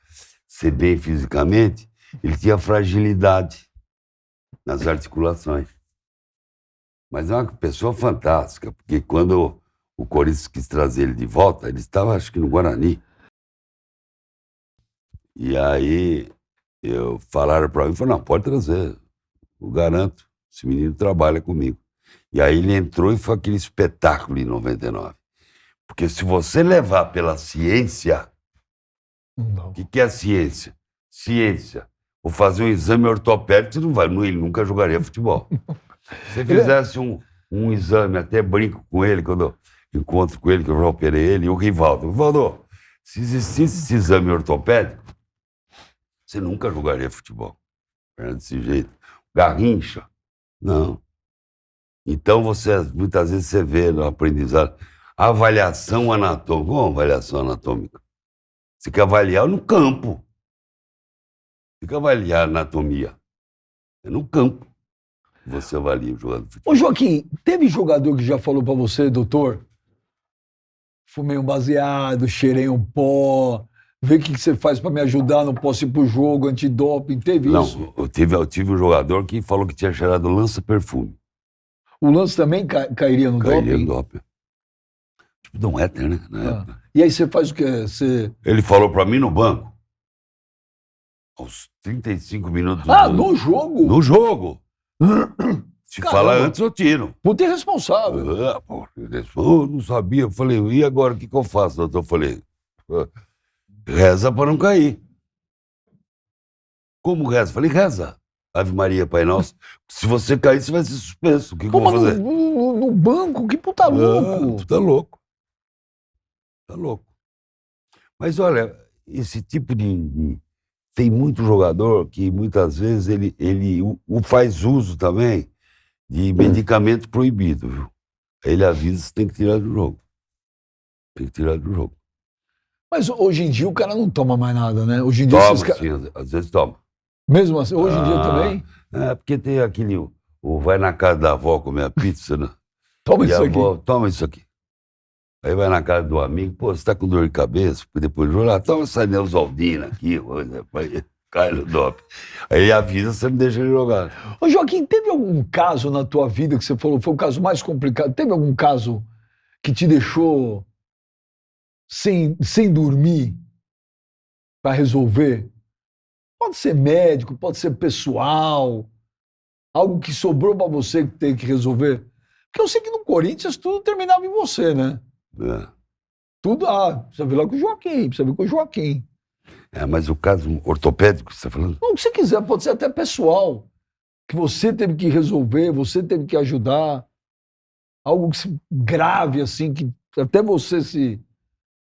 ser bem fisicamente, ele tinha fragilidade nas articulações. Mas é uma pessoa fantástica, porque quando o Corinthians quis trazer ele de volta, ele estava, acho que no Guarani. E aí falaram para mim, não, pode trazer, eu garanto, esse menino trabalha comigo. E aí ele entrou e foi aquele espetáculo em 99. Porque se você levar pela ciência, o que é a ciência? Ciência. Vou fazer um exame ortopédico, você não vai, ele nunca jogaria futebol. Se você fizesse um exame, até brinco com ele, quando eu encontro com ele, que eu já operei ele, e o Rivaldo. Rivaldo, se existisse esse exame ortopédico, você nunca jogaria futebol. Era desse jeito. Garrincha, não. Então, muitas vezes você vê no aprendizado, avaliação anatômica. Como avaliação anatômica? Você quer avaliar no campo. Você quer avaliar a anatomia. É no campo que você avalia o jogador de futebol. Ô, Joaquim, teve jogador que já falou pra você, doutor, fumei um baseado, cheirei um pó, vê o que você faz pra me ajudar, não posso ir pro jogo, antidoping, teve isso? Não, eu tive um jogador que falou que tinha cheirado lança-perfume. O lance também cairia no Cairia doping? no doping. Tipo Dom Éter, né? Na época. E aí você faz o quê? Você... Ele falou pra mim no banco, aos 35 minutos no jogo? No jogo! Se Caramba. falar antes, eu tiro. Puta irresponsável. Eu não sabia. Eu falei, e agora, o que eu faço, doutor? Eu falei, reza para não cair. Como reza? Eu falei, reza. Ave Maria, Pai Nosso. Se você cair, você vai ser suspenso. O que eu vou fazer? No banco? Que puta louco. Tu tá louco. Tá louco. Mas olha, esse tipo de... Tem muito jogador que muitas vezes ele faz uso também de medicamento proibido, viu? Ele avisa que tem que tirar do jogo. Tem que tirar do jogo. Mas hoje em dia o cara não toma mais nada, né? Hoje em dia Toma, esses sim, às vezes toma. Mesmo assim, hoje em dia também? É, porque tem aquele... vai na casa da avó comer a pizza, né? Toma e isso a aqui. avó, toma isso aqui. Aí vai na casa do amigo, pô, você tá com dor de cabeça? Porque depois do jogo, toma essa Neusaldina aqui, cai no doping. Aí ele avisa, você não deixa ele jogar. Ô Joaquim, teve algum caso na tua vida que você falou, foi o caso mais complicado? Teve algum caso que te deixou sem dormir para resolver? Pode ser médico, pode ser pessoal, algo que sobrou para você que tem que resolver. Porque eu sei que no Corinthians tudo terminava em você, né? É. Tudo, precisa vir lá com o Joaquim, precisa vir com o Joaquim. Mas o caso ortopédico que você está falando? Não, o que você quiser, pode ser até pessoal, que você teve que resolver, você teve que ajudar, algo grave assim, que até você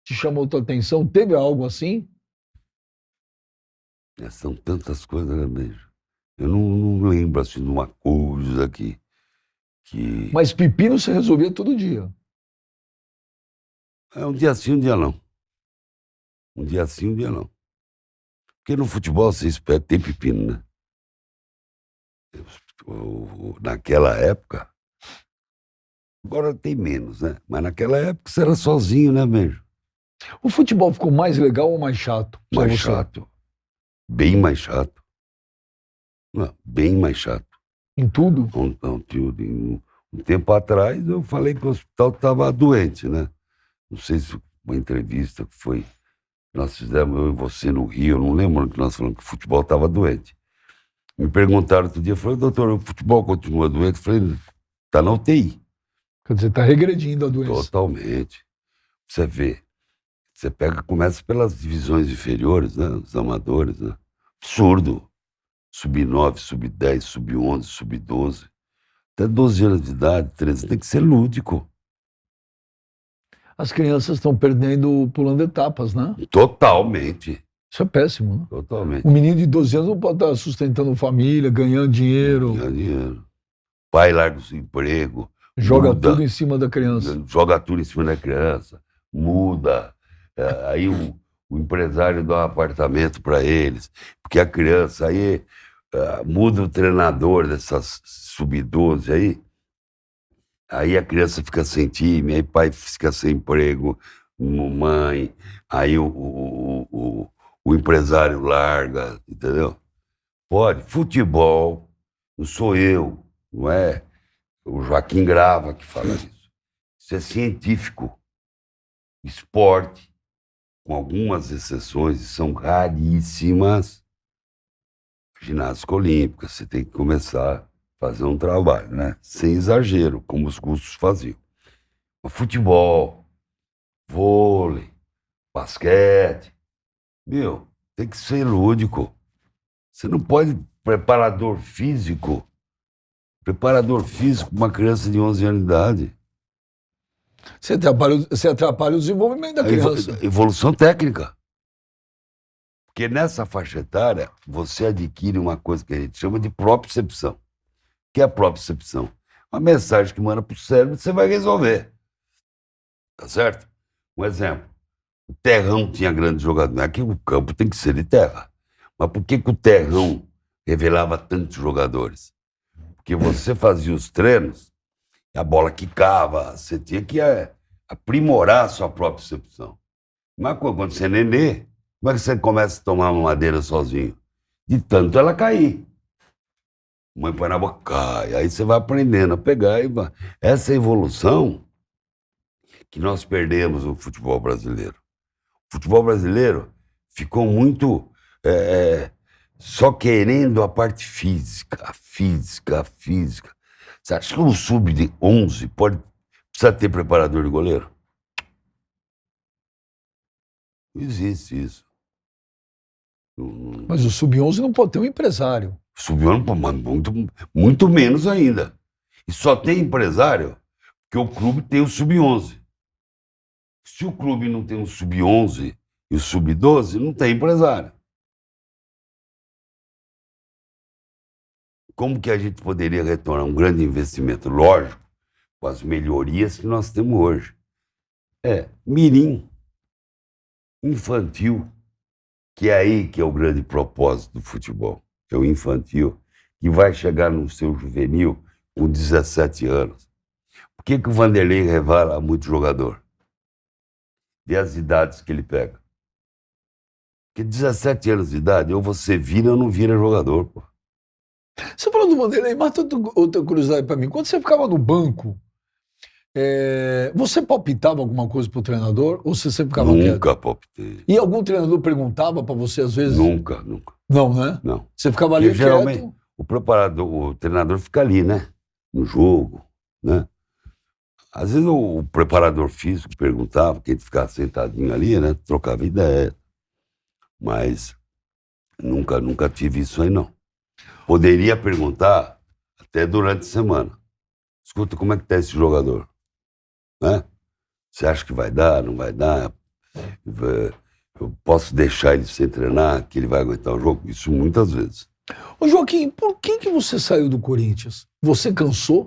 te chamou a tua atenção, teve algo assim? São tantas coisas, né, mesmo? Eu não lembro assim de uma coisa que... Mas pepino você resolvia todo dia. Um dia sim, um dia não. Um dia sim, um dia não. Porque no futebol você espera, tem pepino, né? Naquela época, agora tem menos, né? Mas naquela época você era sozinho, né, mesmo? O futebol ficou mais legal ou mais chato? Mais chato. Bem mais chato. Não, bem mais chato. Em tudo? Um tempo atrás eu falei que o hospital estava doente, né? Não sei se uma entrevista que foi... Nós fizemos, eu e você no Rio, eu não lembro que nós falamos que o futebol estava doente. Me perguntaram outro dia, eu falei, doutor, o futebol continua doente? Eu falei, está na UTI. Quer dizer, está regredindo a doença. Totalmente. Você vê, começa pelas divisões inferiores, né? Os amadores, né? Absurdo. sub-9, sub-10, sub-11, sub-12. Até 12 anos de idade, 13, tem que ser lúdico. As crianças estão perdendo, pulando etapas, né? Totalmente. Isso é péssimo, né? Totalmente. Um menino de 12 anos não pode estar sustentando família, ganhando dinheiro, Ganhar dinheiro. Pai larga o seu emprego. joga muda, tudo em cima da criança. Joga tudo em cima da criança. Muda. Aí o empresário dá um apartamento para eles. Porque a criança aí muda o treinador dessas sub-12 aí. Aí a criança fica sem time, aí pai fica sem emprego, mãe, aí o empresário larga, entendeu? Pode. Futebol, não sou eu, não é o Joaquim Grava que fala isso. Isso é científico. Esporte, com algumas exceções, e são raríssimas. Ginástica olímpica, você tem que começar a fazer um trabalho, né? Sem exagero, como os russos faziam. Futebol, vôlei, basquete, tem que ser lúdico. Você não pode preparador físico para uma criança de 11 anos de idade. Você atrapalha o desenvolvimento da criança. Evolução técnica. Porque nessa faixa etária, você adquire uma coisa que a gente chama de propriocepção. O que é a propriocepção? Uma mensagem que manda para o cérebro, você vai resolver. Tá certo? Um exemplo. O Terrão tinha grandes jogadores. Não é que o campo tem que ser de terra. Mas por que o Terrão revelava tantos jogadores? Porque você fazia os treinos, a bola quicava, você tinha que aprimorar a sua propriocepção. Mas quando você é nenê, como é que você começa a tomar uma madeira sozinho? De tanto ela cair. Mãe põe na boca, cai. Aí você vai aprendendo a pegar e vai. Essa evolução que nós perdemos no futebol brasileiro. O futebol brasileiro ficou muito só querendo a parte física, a física. Você acha que um sub de 11 precisa ter preparador de goleiro? Não existe isso. Mas o sub-11 não pode ter um empresário. Sub-11, mas muito menos ainda. E só tem empresário porque o clube tem o sub-11. Se o clube não tem o sub-11 e o sub-12, não tem empresário. Como que a gente poderia retornar um grande investimento? Lógico, com as melhorias que nós temos hoje. Mirim, infantil, que é aí que é o grande propósito do futebol. É o infantil, que vai chegar no seu juvenil com 17 anos. Por que o Vanderlei revela muito jogador? Vê as idades que ele pega. Porque 17 anos de idade, ou você vira ou não vira jogador, pô. Você falou do Vanderlei, mas outra curiosidade para mim. Quando você ficava no banco, você palpitava alguma coisa pro treinador ou você sempre ficava quieto? Nunca palpitei. E algum treinador perguntava para você às vezes? Nunca. Não, né? Não. Você ficava Porque ali geralmente quieto? o treinador fica ali, né? No jogo, né? Às vezes o preparador físico perguntava, quem ficava sentadinho ali, né? Trocava ideia. Mas nunca tive isso aí, não. Poderia perguntar até durante a semana. Escuta, como é que tá esse jogador? Né? Você acha que vai dar, não vai dar? Eu posso deixar ele sem treinar, que ele vai aguentar o jogo? Isso muitas vezes. Ô Joaquim, por que você saiu do Corinthians? Você cansou?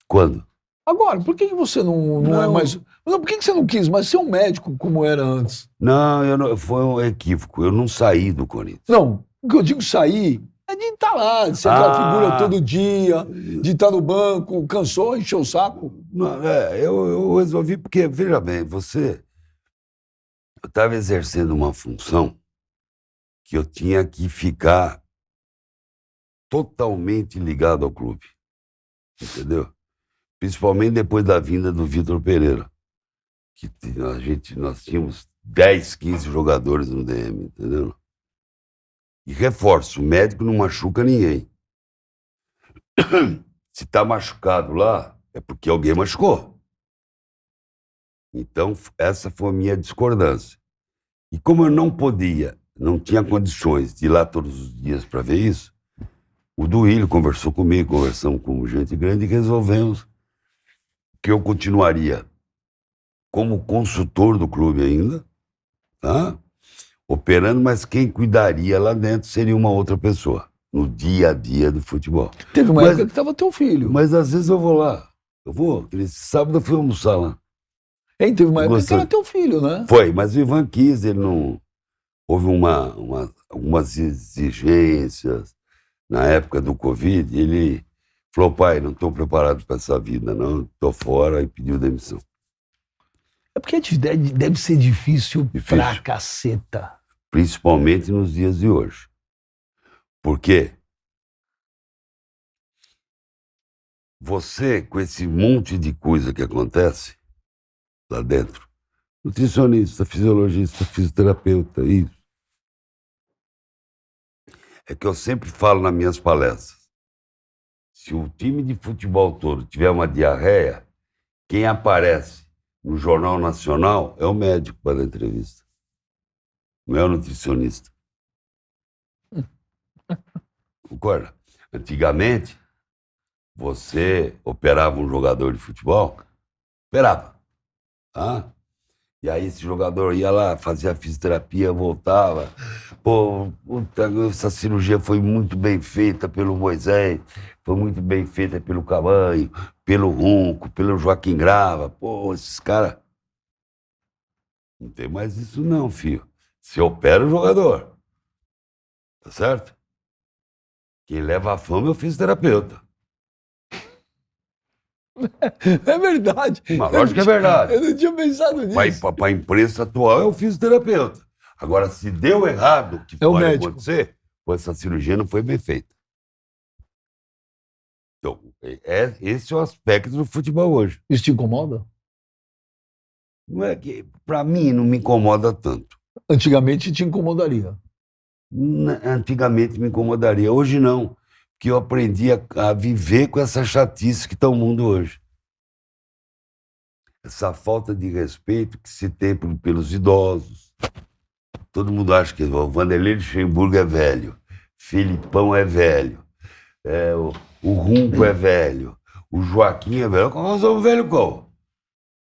Quando? Agora, por que você não é mais... Não, por que você não quis mais ser um médico como era antes? Não, foi um equívoco. Eu não saí do Corinthians. Não, o que eu digo sair é de estar lá, de ser aquela figura todo dia, de estar no banco, cansou, encheu o saco. Não, eu resolvi porque, veja bem, eu estava exercendo uma função que eu tinha que ficar totalmente ligado ao clube, entendeu? Principalmente depois da vinda do Vitor Pereira, que nós tínhamos 10, 15 jogadores no DM, entendeu? E reforço, o médico não machuca ninguém. Se está machucado lá, é porque alguém machucou. Então, essa foi a minha discordância. E como eu não tinha condições de ir lá todos os dias para ver isso, O Duílio conversou comigo, conversamos com gente grande e resolvemos que eu continuaria como consultor do clube ainda, tá? Operando, mas quem cuidaria lá dentro seria uma outra pessoa, no dia a dia do futebol. Teve uma Mas- época que tava teu filho. Mas às vezes eu vou lá, aquele sábado eu fui almoçar lá. Hein, teve uma época que Gostei. era teu filho, né? Foi, mas o Ivan quis, ele não... Houve algumas exigências na época do Covid, e ele falou, pai, não estou preparado para essa vida, não, estou fora, e pediu demissão. É porque deve ser difícil Difícil. pra caceta. Principalmente nos dias de hoje. Por quê? Você, com esse monte de coisa que acontece lá dentro, nutricionista, fisiologista, fisioterapeuta, isso. É que eu sempre falo nas minhas palestras. Se o time de futebol todo tiver uma diarreia, quem aparece no Jornal Nacional é o médico para dar entrevista. Não é o nutricionista. Concorda? Antigamente, você operava um jogador de futebol, operava. Tá? E aí esse jogador ia lá, fazia fisioterapia, voltava. Pô, puta, essa cirurgia foi muito bem feita pelo Moisés, foi muito bem feita pelo Cavanho, pelo Runco, pelo Joaquim Grava. Pô, esses caras... Não tem mais isso não, filho. Você opera o jogador. Tá certo? Quem leva a fama é o fisioterapeuta. É verdade. Mas lógico que é verdade. Eu não tinha pensado nisso. Para a imprensa atual é o fisioterapeuta. Agora, se deu errado, o que É o pode médico. acontecer, pô, essa cirurgia não foi bem feita. Então, esse é o aspecto do futebol hoje. Isso te incomoda? Não é que, para mim, não me incomoda tanto. Antigamente te incomodaria. Antigamente me incomodaria, hoje não. Porque eu aprendi a viver com essa chatice que está o mundo hoje. Essa falta de respeito que se tem pelos idosos. Todo mundo acha que o Vanderlei Luxemburgo é velho, Filipão é velho, o Runco é velho, o Joaquim é velho. Nós somos velho qual?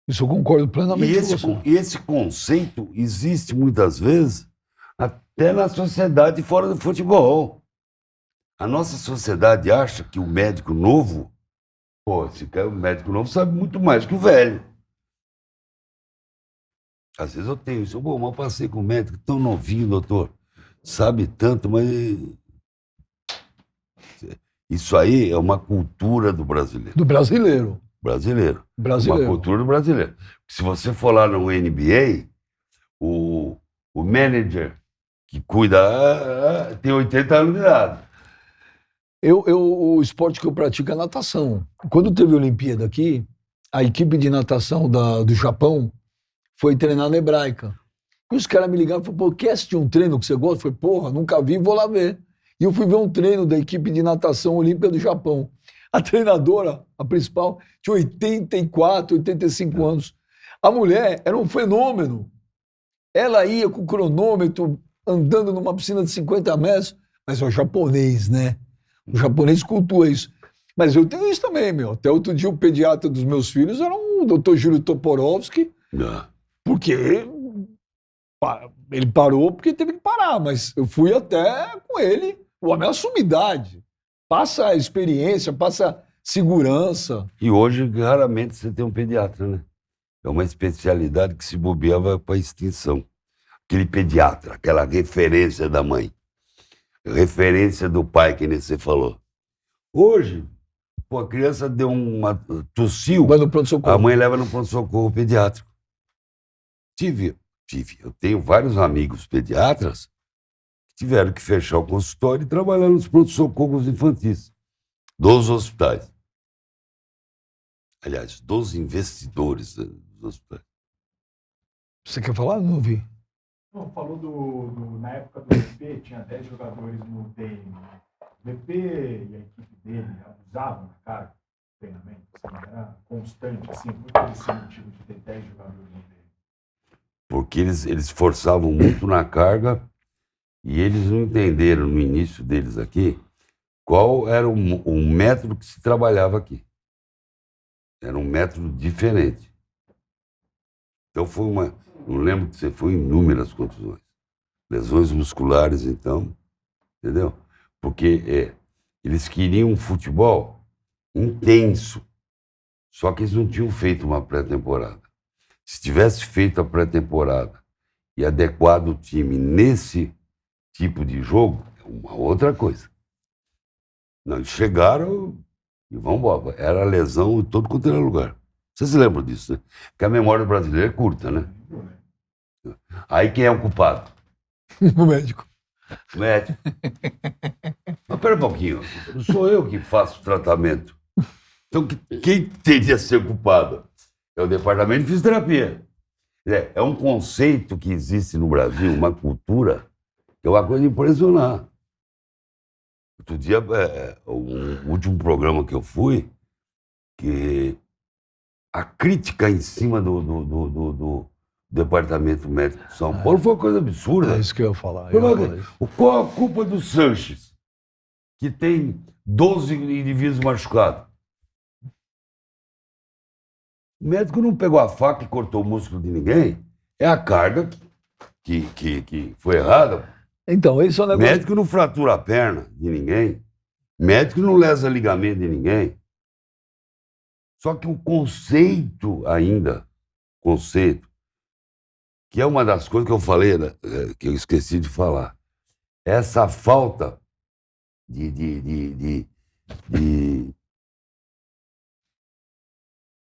Isso eu concordo E plenamente com você. esse conceito existe muitas vezes até na sociedade fora do futebol. A nossa sociedade acha que o médico novo, pô, o médico novo sabe muito mais que o velho. Às vezes eu tenho isso. Bom, mas eu passei com um médico tão novinho, doutor. Sabe tanto, mas... Isso aí é uma cultura do brasileiro. Do brasileiro. Brasileiro. Brasileiro. Uma cultura do brasileiro. Se você for lá no NBA, o manager que cuida tem 80 anos de idade. O esporte que eu pratico é natação. Quando teve a Olimpíada aqui, a equipe de natação do Japão foi treinar na Hebraica. E os caras me ligaram e falaram, pô, quer assistir um treino que você gosta? Eu falei, porra, nunca vi, vou lá ver. E eu fui ver um treino da equipe de natação olímpica do Japão. A treinadora, a principal, tinha 84, 85 anos. A mulher era um fenômeno. Ela ia com o cronômetro, andando numa piscina de 50 metros, mas é o japonês, né? O japonês cultua isso. Mas eu tenho isso também, meu. Até outro dia o pediatra dos meus filhos era o Dr. Júlio Toporowski, porque ele parou porque teve que parar, mas eu fui até com ele. O homem é uma sumidade. Passa experiência, passa segurança. E hoje, raramente, você tem um pediatra, né? É uma especialidade que se bobeava para extinção. Aquele pediatra, aquela referência da mãe. Referência do pai, que nem você falou. Hoje, pô, a criança deu tossiu, Vai no pronto-socorro. a mãe leva no pronto-socorro pediátrico. Eu tenho vários amigos pediatras que tiveram que fechar o consultório e trabalhar nos pronto-socorros infantis dos hospitais. Aliás, dos investidores dos hospitais. Você quer falar? Não vi. Não, falou na época do VP, tinha 10 jogadores no DM. O VP e a equipe dele abusavam da carga do treinamento, assim, era constante, assim, por que esse motivo de ter 10 jogadores no DM? Porque eles forçavam muito na carga e eles não entenderam no início deles aqui qual era o método que se trabalhava aqui. Era um método diferente. Então foi não lembro que você foi inúmeras contusões. Lesões musculares, então, entendeu? Porque eles queriam um futebol intenso, só que eles não tinham feito uma pré-temporada. Se tivesse feito a pré-temporada e adequado o time nesse tipo de jogo, é uma outra coisa. Não, eles chegaram e vamos embora. Era lesão em todo quanto era lugar. Vocês se lembram disso, né? Porque a memória do brasileiro é curta, né? Aí quem é o culpado? O médico. O médico. Mas pera um pouquinho, não sou eu que faço o tratamento. Então quem teria a ser culpado? É o departamento de fisioterapia. É um conceito que existe no Brasil, uma cultura, que é uma coisa de impressionar. Outro dia, o último programa que eu fui, que a crítica em cima do Departamento Médico de São Paulo foi uma coisa absurda. É isso que eu ia falar. Qual a culpa do Sanches, que tem 12 indivíduos machucados? O médico não pegou a faca e cortou o músculo de ninguém. É a carga que foi errada. Então, esse é o negócio. Médico não fratura a perna de ninguém. Médico não lesa ligamento de ninguém. Só que o conceito, que é uma das coisas que eu falei, né, que eu esqueci de falar, essa falta de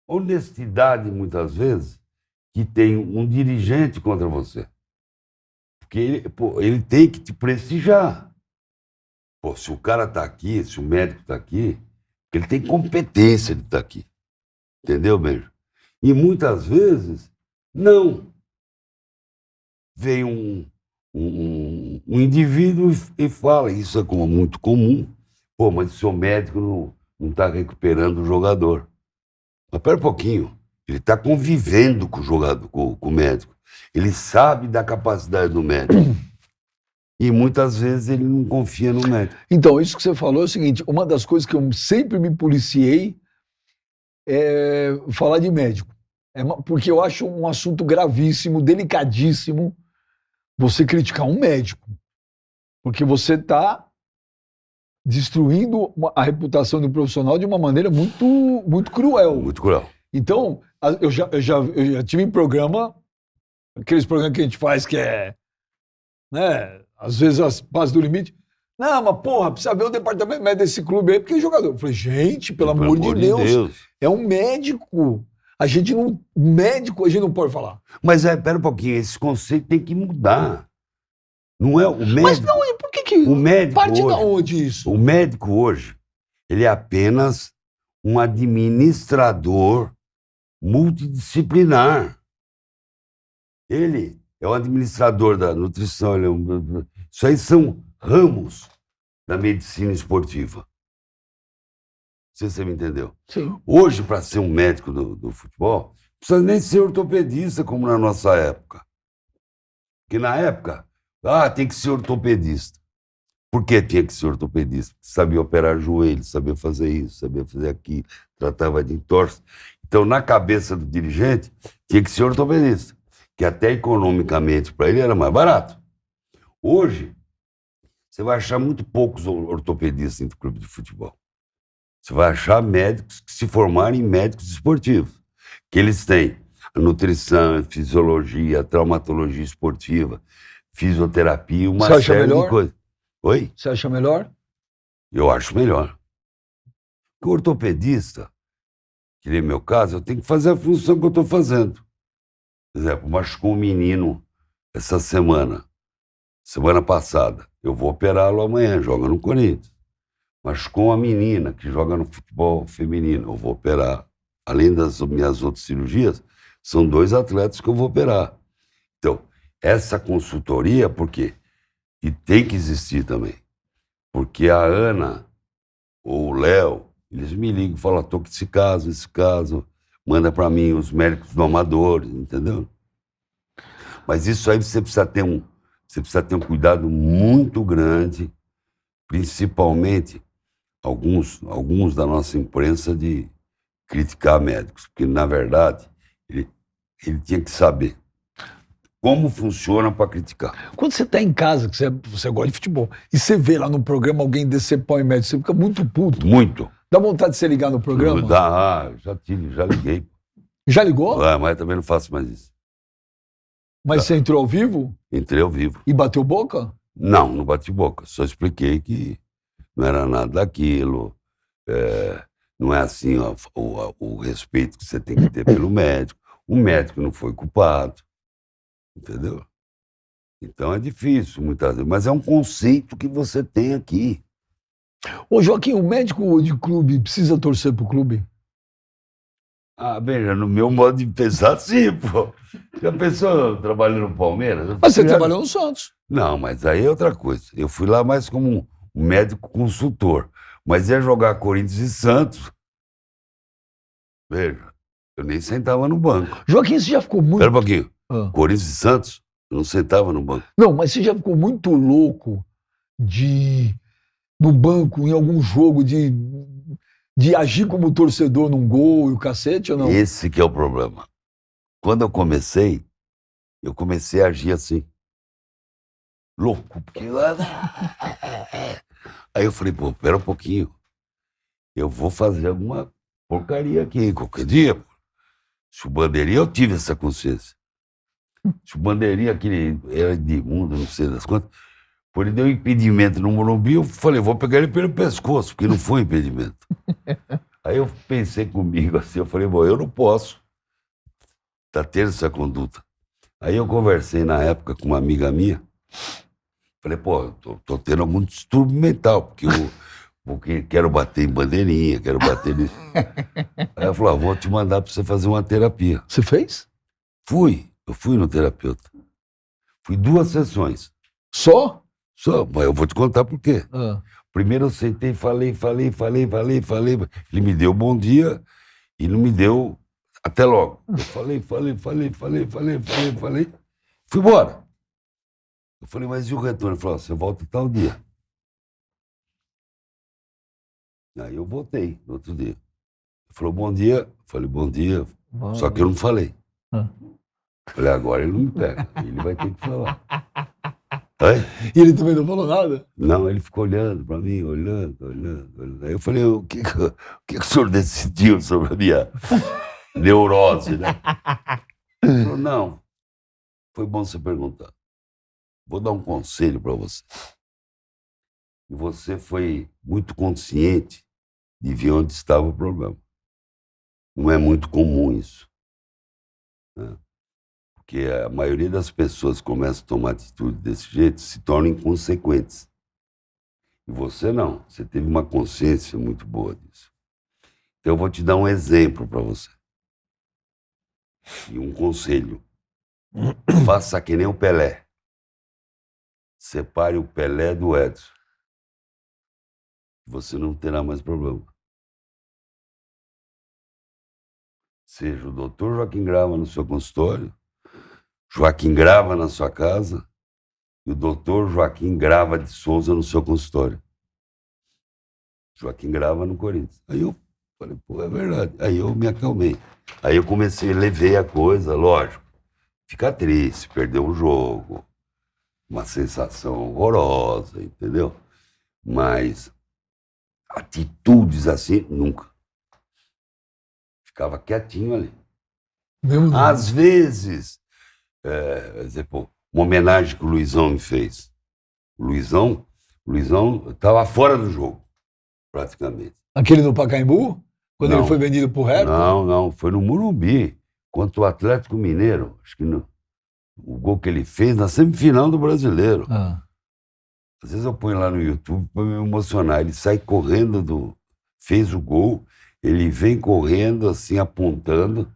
honestidade, muitas vezes, que tem um dirigente contra você. Porque ele tem que te prestigiar. Pô, se o cara está aqui, se o médico está aqui, ele tem competência de estar aqui. Entendeu, Benjo? E muitas vezes, não. Vem um indivíduo e fala, isso é muito comum, pô, mas o seu médico não está recuperando o jogador. Mas pera um pouquinho, ele está convivendo com o jogador, com o médico. Ele sabe da capacidade do médico. E muitas vezes ele não confia no médico. Então, isso que você falou é o seguinte, uma das coisas que eu sempre me policiei é falar de médico. Porque eu acho um assunto gravíssimo, delicadíssimo, você criticar um médico. Porque você está destruindo a reputação do profissional de uma maneira muito, muito cruel. Muito cruel. Então, eu já tive em programa, aqueles programas que a gente faz que é, né, às vezes as passes do limite. Não, mas porra, precisa ver o departamento médico desse clube aí, porque é jogador. Eu falei, gente, pelo amor de Deus, é um médico. Médico a gente não pode falar. Mas pera um pouquinho, esse conceito tem que mudar. Não é o médico. Mas não, e por que o médico parte hoje, da onde isso? O médico hoje, ele é apenas um administrador multidisciplinar. Ele é o administrador da nutrição, isso aí são ramos da medicina esportiva. Não sei se você me entendeu. Sim. Hoje, para ser um médico do futebol, não precisa nem ser ortopedista, como na nossa época. Porque na época, tem que ser ortopedista. Por que tinha que ser ortopedista? Sabia operar joelho, sabia fazer isso, sabia fazer aquilo, tratava de entorse. Então, na cabeça do dirigente, tinha que ser ortopedista, que até economicamente para ele era mais barato. Hoje, você vai achar muito poucos ortopedistas dentro do clube de futebol. Você vai achar médicos que se formaram em médicos esportivos, que eles têm a nutrição, fisiologia, traumatologia esportiva, fisioterapia, uma série de coisas. Oi? Você acha melhor? Eu acho melhor. Porque o ortopedista, que nem meu caso, eu tenho que fazer a função que eu estou fazendo. Por exemplo, machucou um menino essa semana passada. Eu vou operá-lo amanhã, joga no Corinthians. Machucou uma menina que joga no futebol feminino, eu vou operar. Além das minhas outras cirurgias, são 2 atletas que eu vou operar. Então, essa consultoria, por quê? E tem que existir também. Porque a Ana ou o Léo, eles me ligam e falam, estou com esse caso, manda para mim os médicos do amador, entendeu? Mas isso aí você precisa ter um cuidado muito grande, principalmente alguns da nossa imprensa de criticar médicos, porque, na verdade, ele tinha que saber como funciona para criticar. Quando você tá em casa, que você gosta de futebol, e você vê lá no programa alguém descer pau em médico, você fica muito puto. Muito. Dá vontade de você ligar no programa? Já liguei. Já ligou? Mas também não faço mais isso. Mas você entrou ao vivo Entrei ao vivo. e bateu boca? Não bati boca. Só expliquei que não era nada daquilo. Não é assim o respeito que você tem que ter pelo médico. O médico não foi culpado. Entendeu? Então é difícil muitas vezes. Mas é um conceito que você tem aqui. Ô, Joaquim, o médico de clube precisa torcer pro clube? Veja, no meu modo de pensar, sim, pô. Já pensou trabalhando no Palmeiras? Mas você trabalhou no Santos. Não, mas aí é outra coisa. Eu fui lá mais como um médico consultor. Mas ia jogar Corinthians e Santos. Veja, eu nem sentava no banco. Joaquim, você já ficou muito... Espera um pouquinho. Ah. Corinthians e Santos, eu não sentava no banco. Não, mas você já ficou muito louco no banco, em algum jogo, de agir como torcedor num gol e o cacete ou não? Esse que é o problema. Quando eu comecei a agir assim. Louco, porque... Aí eu falei, pô, pera um pouquinho. Eu vou fazer alguma porcaria aqui, qualquer dia. Pô. Se o Bandeirinha, eu tive essa consciência. Se o Bandeirinha, aquele era de imundo, não sei das quantas, por ele deu impedimento no Morumbi, eu falei, vou pegar ele pelo pescoço, porque não foi impedimento. Aí eu pensei comigo assim, eu falei, bom, eu não posso tendo essa conduta. Aí eu conversei na época com uma amiga minha, falei, pô, tô tendo algum distúrbio mental, porque quero bater em bandeirinha, quero bater nisso. Aí ela falou, vou te mandar pra você fazer uma terapia. Você fez? Eu fui no terapeuta. Fui 2 sessões. Só? Só, mas eu vou te contar por quê. Ah. Primeiro eu sentei, falei. Ele me deu bom dia e não me deu até logo. Eu falei. Fui embora. Eu falei, mas e o retorno? Ele falou, você volta tal dia. Aí eu voltei no outro dia. Ele falou, bom dia. Eu falei, bom dia. Só que eu não falei. Falei, agora ele não me pega. Ele vai ter que falar. Aí? E ele também não falou nada? Não, ele ficou olhando para mim, olhando. Aí eu falei, o que o senhor decidiu sobre a minha neurose, né? Ele falou, não, foi bom você perguntar. Vou dar um conselho para você. E você foi muito consciente de ver onde estava o problema. Não é muito comum isso. Né? Porque a maioria das pessoas que começam a tomar atitude desse jeito se tornam inconsequentes. E você não. Você teve uma consciência muito boa disso. Então eu vou te dar um exemplo para você. E um conselho. Faça que nem o Pelé. Separe o Pelé do Edson. Você não terá mais problema. Seja o doutor Joaquim Grava no seu consultório, Joaquim Grava na sua casa e o doutor Joaquim Grava de Souza no seu consultório. Joaquim Grava no Corinthians. Aí eu falei, pô, é verdade. Aí eu me acalmei. Aí eu levei a coisa, lógico. Ficar triste, perder um jogo, uma sensação horrorosa, entendeu? Mas atitudes assim, nunca. Ficava quietinho ali. Às vezes, uma homenagem que o Luizão me fez. O Luizão estava fora do jogo, praticamente. Aquele no Pacaembu? Quando Não. ele foi vendido pro Hertha? Não, foi no Morumbi, contra o Atlético Mineiro. Acho que o gol que ele fez na semifinal do Brasileiro. Às vezes eu ponho lá no YouTube para me emocionar. Ele sai correndo, fez o gol, ele vem correndo assim, apontando.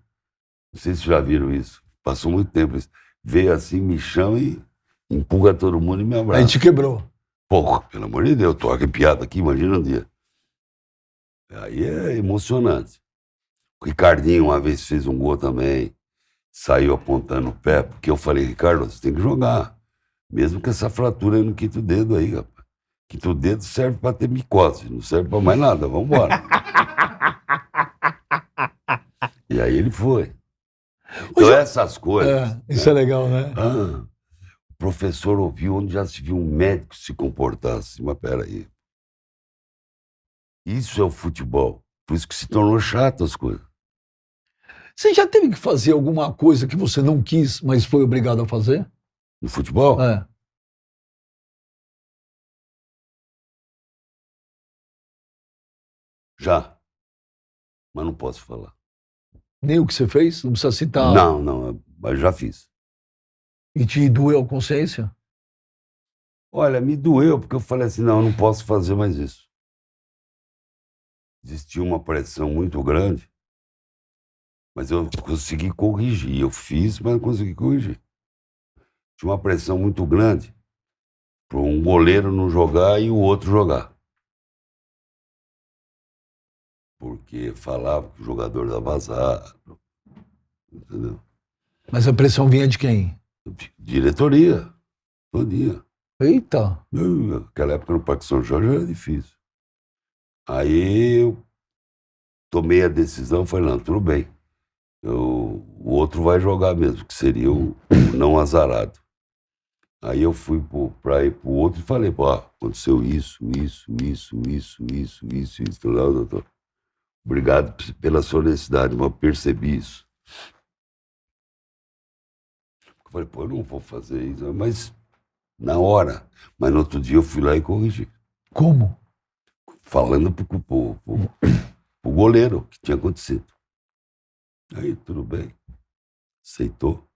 Não sei se já viram isso. Passou muito tempo isso. Veio assim, me chama e empurra todo mundo e me abraça. Aí te quebrou. Porra, pelo amor de Deus, tô arrepiado aqui, imagina um dia. Aí é emocionante. O Ricardinho uma vez fez um gol também, saiu apontando o pé, porque eu falei, Ricardo, você tem que jogar. Mesmo com essa fratura aí no quinto dedo aí, rapaz. Quinto dedo serve para ter micose, não serve para mais nada, vamos embora. E aí ele foi. Então essas coisas... Isso é legal, né? O professor ouviu onde já se viu um médico se comportar assim, mas peraí. Isso é o futebol. Por isso que se tornou chato as coisas. Você já teve que fazer alguma coisa que você não quis, mas foi obrigado a fazer? No futebol? É. Já. Mas não posso falar. Nem o que você fez? Não precisa citar. Não, mas já fiz. E te doeu a consciência? Olha, me doeu porque eu falei assim, não, eu não posso fazer mais isso. Existia uma pressão muito grande, mas eu consegui corrigir. Eu fiz, mas não consegui corrigir. Tinha uma pressão muito grande para um goleiro não jogar e o outro jogar. Porque falava que o jogador dava azar, entendeu? Mas a pressão vinha de quem? Diretoria, todinha. Eita! Naquela época no Parque São Jorge era difícil. Aí eu tomei a decisão, falei, não, tudo bem. O outro vai jogar mesmo, que seria o não azarado. Aí eu fui para ir pro outro e falei, pô, aconteceu isso. Não, doutor. Obrigado pela sua honestidade, mas eu percebi isso. Eu falei, pô, eu não vou fazer isso, mas na hora. Mas no outro dia eu fui lá e corrigi. Como? Falando pro goleiro o que tinha acontecido. Aí, tudo bem. Aceitou.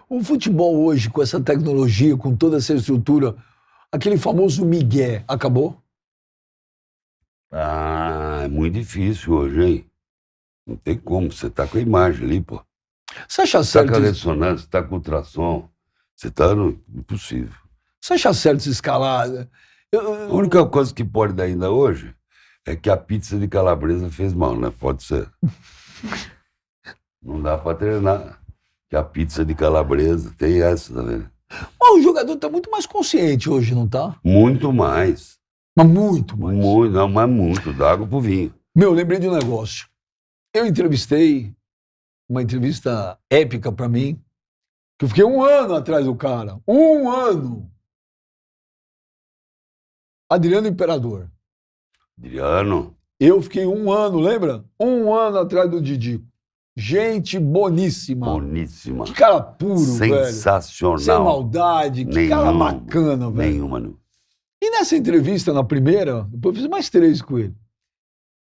O futebol hoje, com essa tecnologia, com toda essa estrutura, aquele famoso migué, acabou? Ah, é muito difícil hoje, hein? Não tem como. Você tá com a imagem ali, pô. Você acha Você tá certo? com a ressonância, você tá com ultrassom. Você tá no... Impossível. Você acha certo se escalar? A única coisa que pode dar ainda hoje é que a pizza de calabresa fez mal, né? Pode ser. Não dá pra treinar. Que a pizza de calabresa tem essa, tá vendo? O jogador está muito mais consciente hoje, não tá? Muito mais. Mas muito mais. Muito, não, mas muito. Dá água pro vinho. Meu, lembrei de um negócio. Eu entrevistei, uma entrevista épica para mim, que eu fiquei 1 ano atrás do cara. 1 ano. Adriano Imperador. Adriano, Eu fiquei 1 ano, lembra? 1 ano atrás do Didico. Gente boníssima. boníssima. Que cara puro, velho. Sensacional. Sem maldade. Que cara Nenhuma, bacana, velho. Nenhuma, não. E nessa entrevista, na primeira, depois eu fiz mais 3 com ele.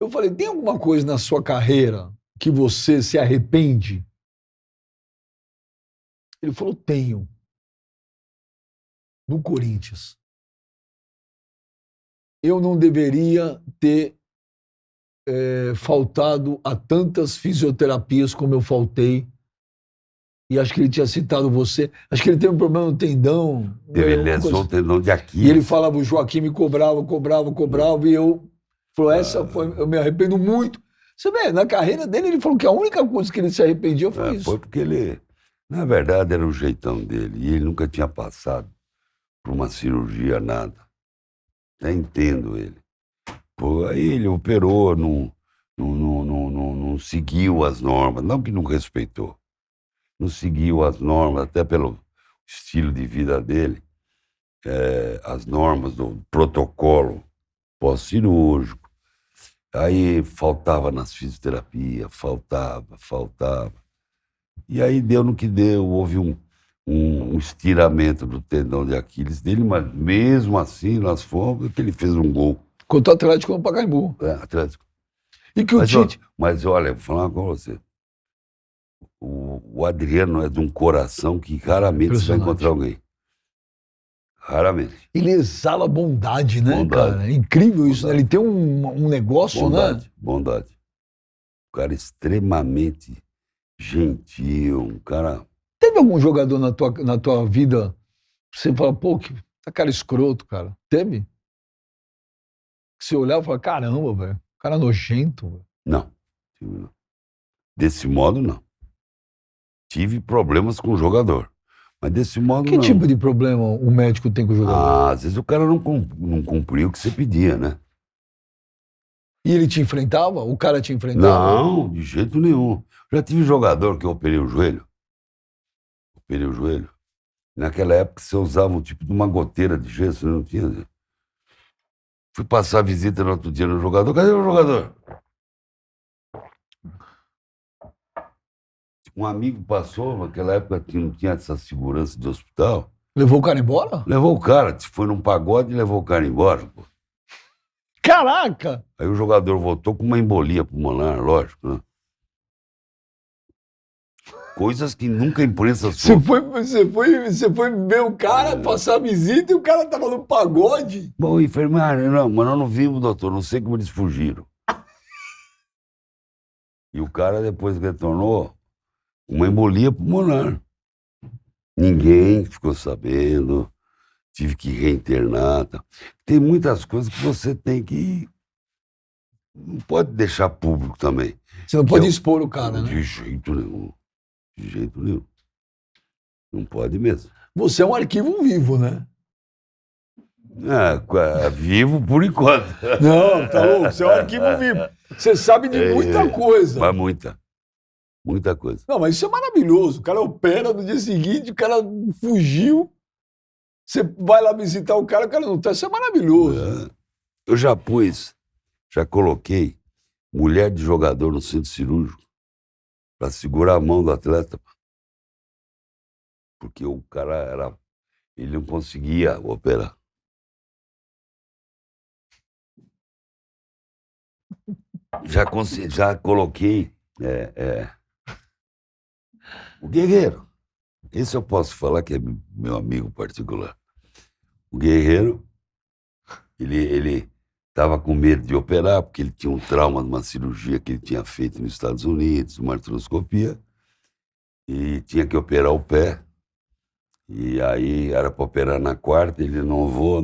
Eu falei, tem alguma coisa na sua carreira que você se arrepende? Ele falou, tenho. No Corinthians. Eu não deveria ter faltado a tantas fisioterapias como eu faltei. E acho que ele tinha citado você. Acho que ele teve um problema no tendão. Ele lesou o tendão de Aquiles. E ele falava, o Joaquim me cobrava, e eu... Falou, eu me arrependo muito. Você vê, na carreira dele, ele falou que a única coisa que ele se arrependia foi isso. Foi porque ele, na verdade, era o jeitão dele. E ele nunca tinha passado por uma cirurgia, nada. Até entendo ele. Pô, aí ele operou, não seguiu as normas. Não que não respeitou. Não seguiu as normas, até pelo estilo de vida dele. As normas do protocolo pós-cirúrgico. Aí faltava nas fisioterapias, faltava. E aí deu no que deu, houve um estiramento do tendão de Aquiles dele, mas mesmo assim nós fomos, que ele fez um gol. Contra o Atlético no Pacaembu. Atlético. E que o Tite... Mas olha, vou falar uma coisa com você. O Adriano é de um coração que raramente você vai encontrar alguém. Raramente. Ele exala bondade, né, Bondade. cara? É incrível isso, né? Ele tem um negócio, né? Bondade. Um cara extremamente gentil, um cara... Teve algum jogador na tua vida que você fala, pô, que cara escroto, cara? Teve? Que você olhava e falava, caramba, velho, cara nojento. Véio. Não. Desse modo, não. Tive problemas com o jogador. Mas desse modo Que não. tipo de problema o médico tem com o jogador? Ah, às vezes o cara não cumpriu o que você pedia, né? E ele te enfrentava? O cara te enfrentava? Não, de jeito nenhum. Já tive jogador que eu operei o joelho. Operei o joelho. Naquela época você usava um tipo de uma goteira de gesso, não tinha. Fui passar visita no outro dia no jogador. Cadê o jogador? Um amigo passou, naquela época não tinha essa segurança de hospital. Levou o cara embora? Levou o cara, foi num pagode e levou o cara embora. Pô. Caraca! Aí o jogador voltou com uma embolia pulmonar, lógico, né? Coisas que nunca a imprensa Você soube. foi ver o cara, passar a visita e o cara tava no pagode? Bom, enfermeira, não, mas nós não vimos, doutor, não sei como eles fugiram. E o cara depois retornou com uma embolia pulmonar. Ninguém ficou sabendo, tive que reinternar. Tá. Tem muitas coisas que você tem que... Não pode deixar público também. Você não pode expor o cara, né? De jeito nenhum. De jeito nenhum. Não pode mesmo. Você é um arquivo vivo, né? Vivo por enquanto. Não, tá louco? Você é um arquivo vivo. Você sabe de muita coisa. Mas muita. Muita coisa. Não, mas isso é maravilhoso. O cara opera no dia seguinte, o cara fugiu. Você vai lá visitar o cara não tá. Isso é maravilhoso. Eu já coloquei mulher de jogador no centro cirúrgico para segurar a mão do atleta. Porque o cara ele não conseguia operar. Já coloquei o Guerreiro. Esse eu posso falar que é meu amigo particular. O Guerreiro, ele estava com medo de operar, porque ele tinha um trauma de uma cirurgia que ele tinha feito nos Estados Unidos, uma artroscopia, e tinha que operar o pé. E aí era para operar na quarta, ele não vou.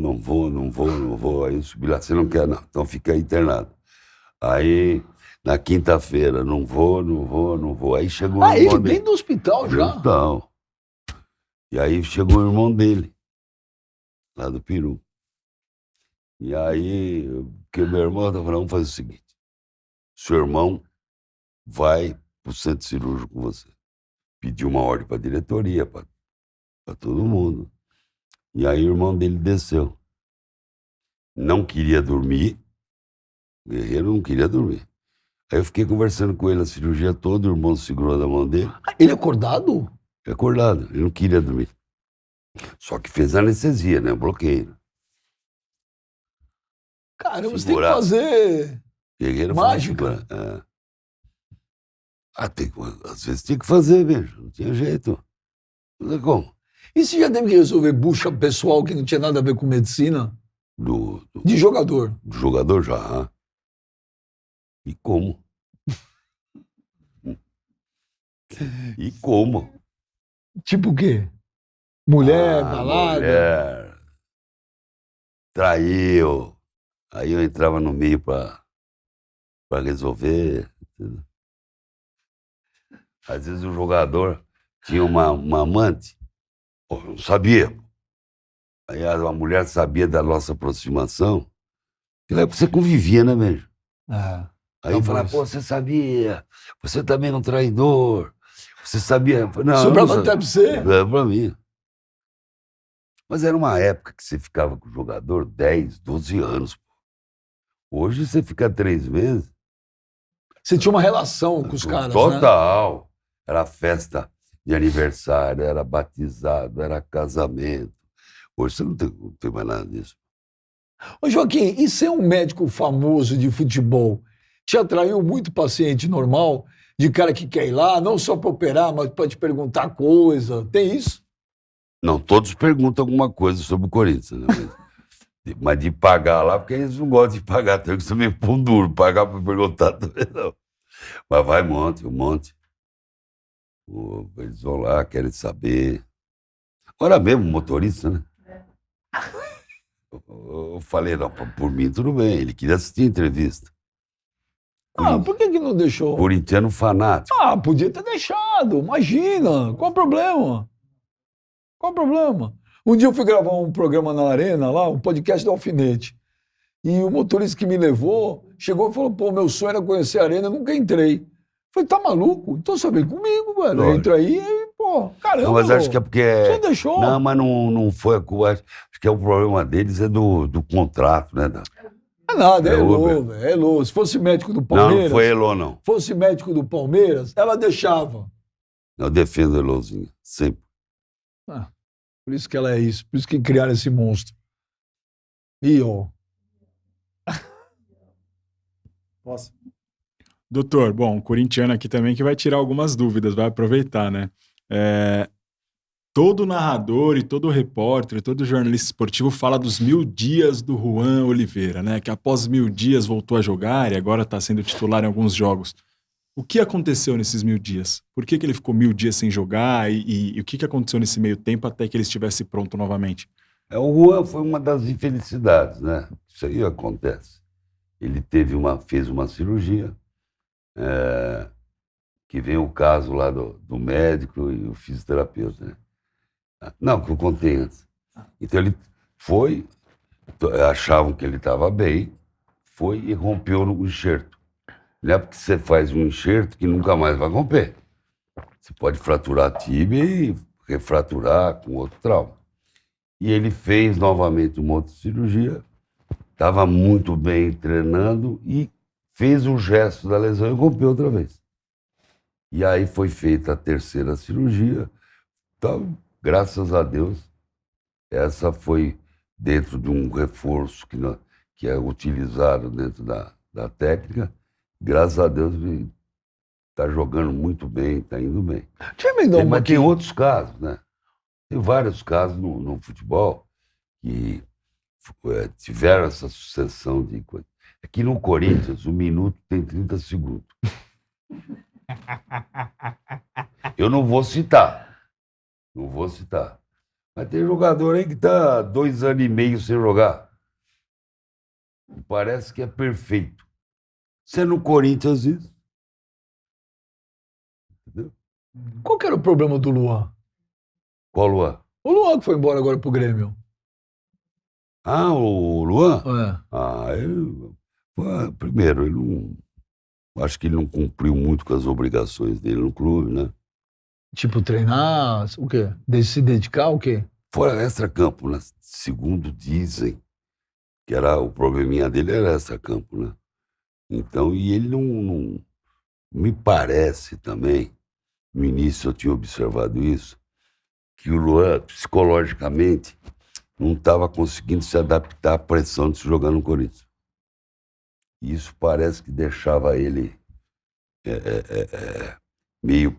Aí eu subi lá, você não quer não, então fica internado. Aí, na quinta-feira, não vou. Aí chegou o irmão Ele dele. dentro do hospital já? Então. E aí chegou o irmão dele, lá do Peru. E aí, que meu irmão tá falando, vamos fazer o seguinte, seu irmão vai pro centro cirúrgico com você. Pediu uma ordem para a diretoria, para todo mundo. E aí o irmão dele desceu. Não queria dormir. O Guerreiro não queria dormir. Aí eu fiquei conversando com ele a cirurgia toda, o irmão segurou na mão dele. Ele é acordado? Acordado, ele não queria dormir. Só que fez anestesia, né? Bloqueio. Caramba, você tem que Segurar. fazer Guerreiro mágica. Às vezes tinha que fazer, mesmo. Não tinha jeito. Não sei como. E você já teve que resolver bucha pessoal que não tinha nada a ver com medicina? De jogador? Do jogador já. E como? E como? Tipo o quê? Mulher, balada? Mulher. Traiu. Aí eu entrava no meio para resolver. Entendeu? Às vezes o jogador tinha uma amante. Pô, não sabia. Aí a mulher sabia da nossa aproximação. Aquilo é porque você convivia, né, mesmo? Aí eu falava, pô, você sabia? Você também é um traidor. Você sabia? Não, sobrava não até pra você? É pra mim. Mas era uma época que você ficava com o jogador 10, 12 anos. Pô. Hoje você fica 3 meses. Você tinha uma relação com os caras, Total. Né? Era festa de aniversário, era batizado, era casamento. Hoje você não tem mais nada disso. Ô Joaquim, e ser um médico famoso de futebol te atraiu muito paciente normal, de cara que quer ir lá, não só para operar, mas para te perguntar coisa? Tem isso? Não, todos perguntam alguma coisa sobre o Corinthians, né? Mas de pagar lá, porque eles não gostam de pagar, tem que ser meio pão duro, pagar para perguntar também não. Mas vai um monte. Eles vão lá, querem saber. Agora mesmo, motorista, né? Eu falei, não, por mim tudo bem, ele queria assistir a entrevista. Por que não deixou? Corintiano fanático. Podia ter deixado, imagina, qual o problema? Qual o problema? Um dia eu fui gravar um programa na Arena, lá, um podcast do Alfinete. E o motorista que me levou chegou e falou: pô, meu sonho era conhecer a Arena, eu nunca entrei. Eu falei: tá maluco? Então você vem comigo, velho. Lógico. Entra aí e, pô, caramba. Não, mas acho que é porque... Você deixou? Não, mas não foi a culpa. Acho que é o problema deles é do contrato, né? É nada, é É Elô, Uber. velho. É Elô. Se fosse médico do Não, Palmeiras. não foi Elô, não. Fosse médico do Palmeiras, ela deixava. Eu defendo a Elôzinha, sempre. Ah, por isso que ela é isso. Por isso que criaram esse monstro. E, ó. Posso? Doutor, bom, corintiano aqui também que vai tirar algumas dúvidas, vai aproveitar, né? Todo narrador e todo repórter, todo jornalista esportivo fala dos 1000 dias do Juan Oliveira, né? Que após 1000 dias voltou a jogar e agora está sendo titular em alguns jogos. O que aconteceu nesses 1000 dias? Por que ele ficou 1000 dias sem jogar e o que aconteceu nesse meio tempo até que ele estivesse pronto novamente? O Juan foi uma das infelicidades, né? Isso aí acontece. Ele fez uma cirurgia, que vem o caso lá do médico e o fisioterapeuta, né? Não, que eu contei antes. Então ele foi, achavam que ele estava bem, foi e rompeu no enxerto. Não é porque você faz um enxerto que nunca mais vai romper. Você pode fraturar a tíbia e refraturar com outro trauma. E ele fez novamente uma outra cirurgia, estava muito bem treinando e fez o gesto da lesão e rompeu outra vez. E aí foi feita a terceira cirurgia. Então, graças a Deus, essa foi dentro de um reforço que é utilizado dentro da técnica. Graças a Deus, ele está jogando muito bem, está indo bem. Mas tem outros casos, né? Tem vários casos no futebol que tiveram essa sucessão de coisas. Aqui no Corinthians, o minuto tem 30 segundos. Eu não vou citar. Mas tem jogador aí que está 2 anos e meio sem jogar. Parece que é perfeito. Você é no Corinthians isso. Entendeu? Qual que era o problema do Luan? Qual Luan? O Luan que foi embora agora pro Grêmio. Ah, o Luan? Primeiro, ele não... Acho que ele não cumpriu muito com as obrigações dele no clube, né? Tipo, treinar, o quê? Se dedicar ao quê? Fora extra-campo, né? Segundo dizem, que era o probleminha dele era extra-campo, né? Então, e ele não... Me parece também, no início eu tinha observado isso, que o Luan, psicologicamente, não estava conseguindo se adaptar à pressão de se jogar no Corinthians. E isso parece que deixava ele meio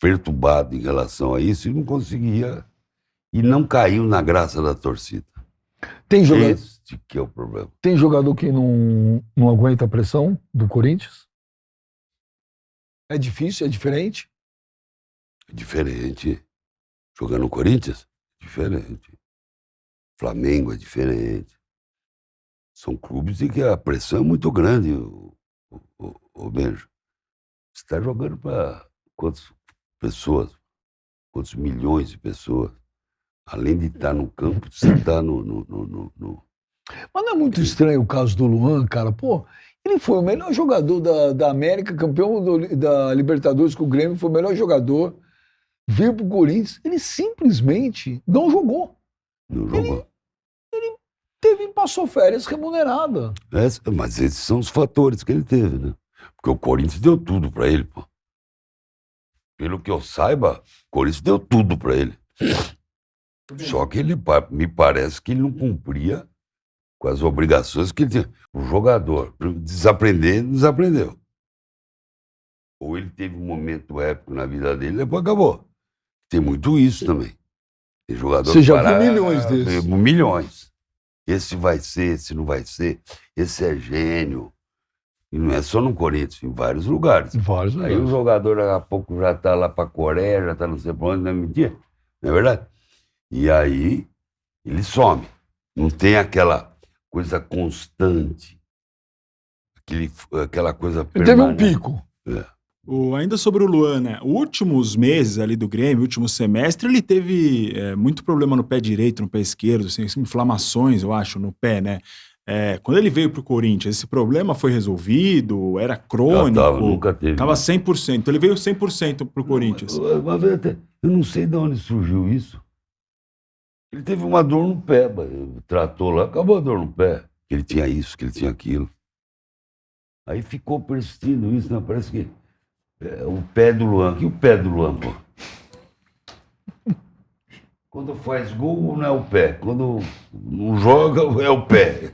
perturbado em relação a isso e não conseguia, e não caiu na graça da torcida. Tem jogador, Esse que é o problema. tem jogador que não aguenta a pressão do Corinthians? É difícil, é diferente? É diferente. Jogar no Corinthians? Diferente. Flamengo é diferente. São clubes em que a pressão é muito grande, o Benjo. Você está jogando para quantas pessoas? Quantos milhões de pessoas? Além de estar no campo, você está no... Mas não é muito estranho o caso do Luan, cara? Pô, ele foi o melhor jogador da América, campeão da Libertadores com o Grêmio, foi o melhor jogador. Veio pro Corinthians, ele simplesmente não jogou. No jogo. Passou férias remunerada. Mas esses são os fatores que ele teve, né? Porque o Corinthians deu tudo para ele, pô. Pelo que eu saiba, o Corinthians deu tudo para ele. Só que ele, me parece que ele não cumpria com as obrigações que ele tinha. O jogador, desaprendeu. Ou ele teve um momento épico na vida dele, depois acabou. Tem muito isso também. Tem jogador Você já viu milhões desses. Milhões. Esse vai ser, esse não vai ser. Esse é gênio. E não é só no Corinthians, em vários lugares. Vários Aí o jogador daqui a pouco já está lá para a Coreia, já está não sei para onde, não é mentira? Não é verdade? E aí ele some. Não tem aquela coisa constante. Aquela coisa Ele teve um permanente. pico. Ainda sobre o Luan, né? Os últimos meses ali do Grêmio, último semestre, ele teve muito problema no pé direito, no pé esquerdo, assim, inflamações, eu acho, no pé, né? Quando ele veio pro Corinthians, esse problema foi resolvido? Era crônico? Nunca teve. Tava 100%. Então ele veio 100% pro Corinthians. Uma vez eu não sei de onde surgiu isso. Ele teve uma dor no pé, tratou lá, acabou a dor no pé. Que ele tinha isso, que ele tinha aquilo. Aí ficou persistindo isso, né? Parece que o pé do Luan. Que o pé do Luan, pô? Quando faz gol, não é o pé. Quando não joga, é o pé.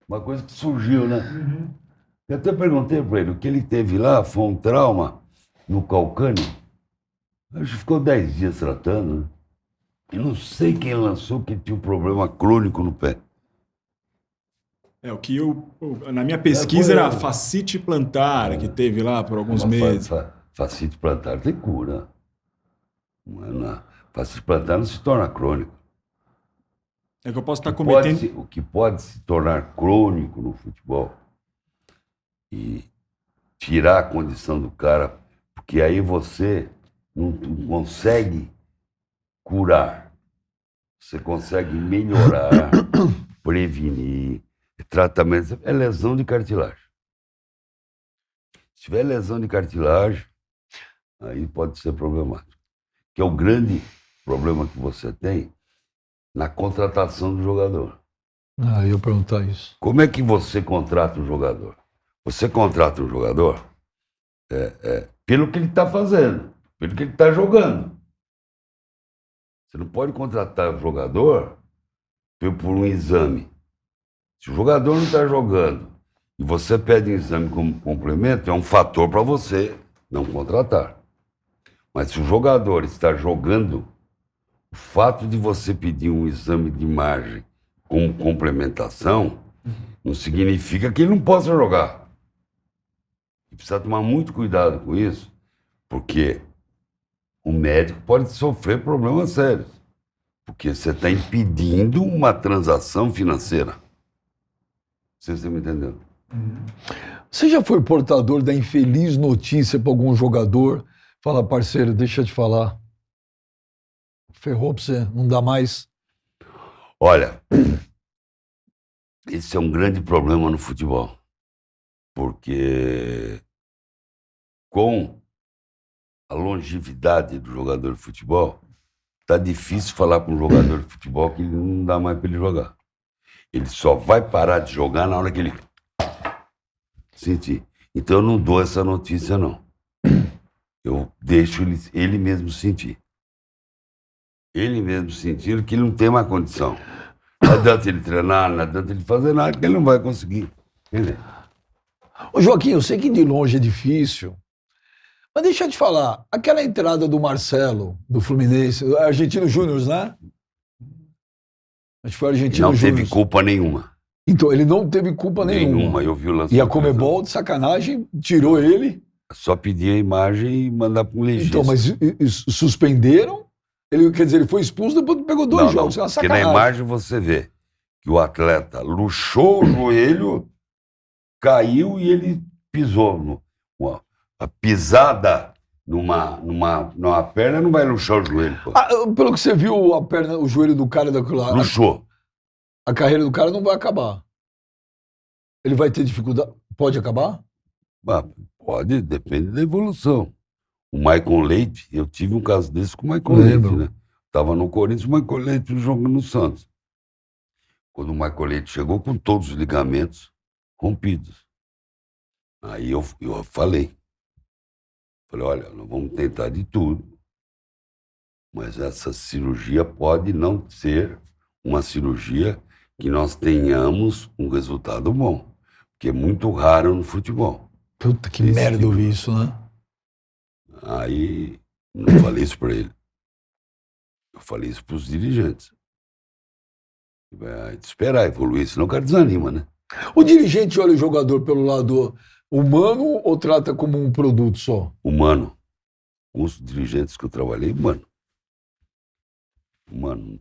Uma coisa que surgiu, né? Eu até perguntei para ele, o que ele teve lá foi um trauma no calcâneo. Acho que ficou 10 dias tratando, né? E não sei quem lançou que tinha um problema crônico no pé. O que na minha pesquisa foi era fascite plantar, que teve lá por alguns meses. Fascite plantar tem cura. Fascite plantar não se torna crônico. É que eu posso estar cometendo... O que pode se tornar crônico no futebol e tirar a condição do cara, porque aí você não consegue curar, você consegue melhorar, prevenir, tratamento, é lesão de cartilagem. Se tiver lesão de cartilagem, aí pode ser problemático. Que é o grande problema que você tem na contratação do jogador. Eu ia perguntar isso. Como é que você contrata um jogador? Você contrata um jogador pelo que ele está fazendo, pelo que ele está jogando. Você não pode contratar um jogador por um exame. Se o jogador não está jogando e você pede um exame como complemento, é um fator para você não contratar. Mas se o jogador está jogando, o fato de você pedir um exame de imagem como complementação não significa que ele não possa jogar. E precisa tomar muito cuidado com isso, porque o médico pode sofrer problemas sérios, porque você está impedindo uma transação financeira. Não sei se você me entendeu. Você já foi portador da infeliz notícia para algum jogador? Fala, parceiro, deixa eu te falar. Ferrou pra você, não dá mais. Olha, esse é um grande problema no futebol, porque com a longevidade do jogador de futebol, tá difícil falar para um jogador de futebol que não dá mais para ele jogar. Ele só vai parar de jogar na hora que ele sentir. Então eu não dou essa notícia, não. Eu deixo ele mesmo sentir. Ele mesmo sentir que ele não tem mais condição. Não adianta ele treinar, não adianta ele fazer nada, que ele não vai conseguir. Entendeu? Ô Joaquim, eu sei que de longe é difícil, mas deixa eu te falar, aquela entrada do Marcelo, do Fluminense, Argentino Júnior, né? Acho que foi Argentino Não Júnior. teve culpa nenhuma. Então, ele não teve culpa nenhuma. Eu vi o lance. E a Comebol, de sacanagem, tirou ele. Só pedir a imagem e mandar para um legista. Então, mas suspenderam? Ele, quer dizer, ele foi expulso, depois pegou dois jogos. É uma Porque sacanagem. na imagem você vê que o atleta luxou o joelho, caiu e ele pisou. A pisada numa perna não vai luxar o joelho. Pô. Pelo que você viu, a perna, o joelho do cara Luxou. A carreira do cara não vai acabar. Ele vai ter dificuldade. Pode acabar? Pode, depende da evolução. O Michael Leite, eu tive um caso desse com o Michael Leite, né? Estava no Corinthians, o Michael Leite jogando no Santos. Quando o Michael Leite chegou com todos os ligamentos rompidos. Aí eu falei, olha, nós vamos tentar de tudo, mas essa cirurgia pode não ser uma cirurgia que nós tenhamos um resultado bom, porque é muito raro no futebol. Puta, que merda eu vi isso, né? Aí, não falei isso para ele. Eu falei isso para os dirigentes. Vai esperar evoluir, senão o cara desanima, né? O dirigente olha o jogador pelo lado humano ou trata como um produto só? Humano. Com os dirigentes que eu trabalhei, humano. Humano,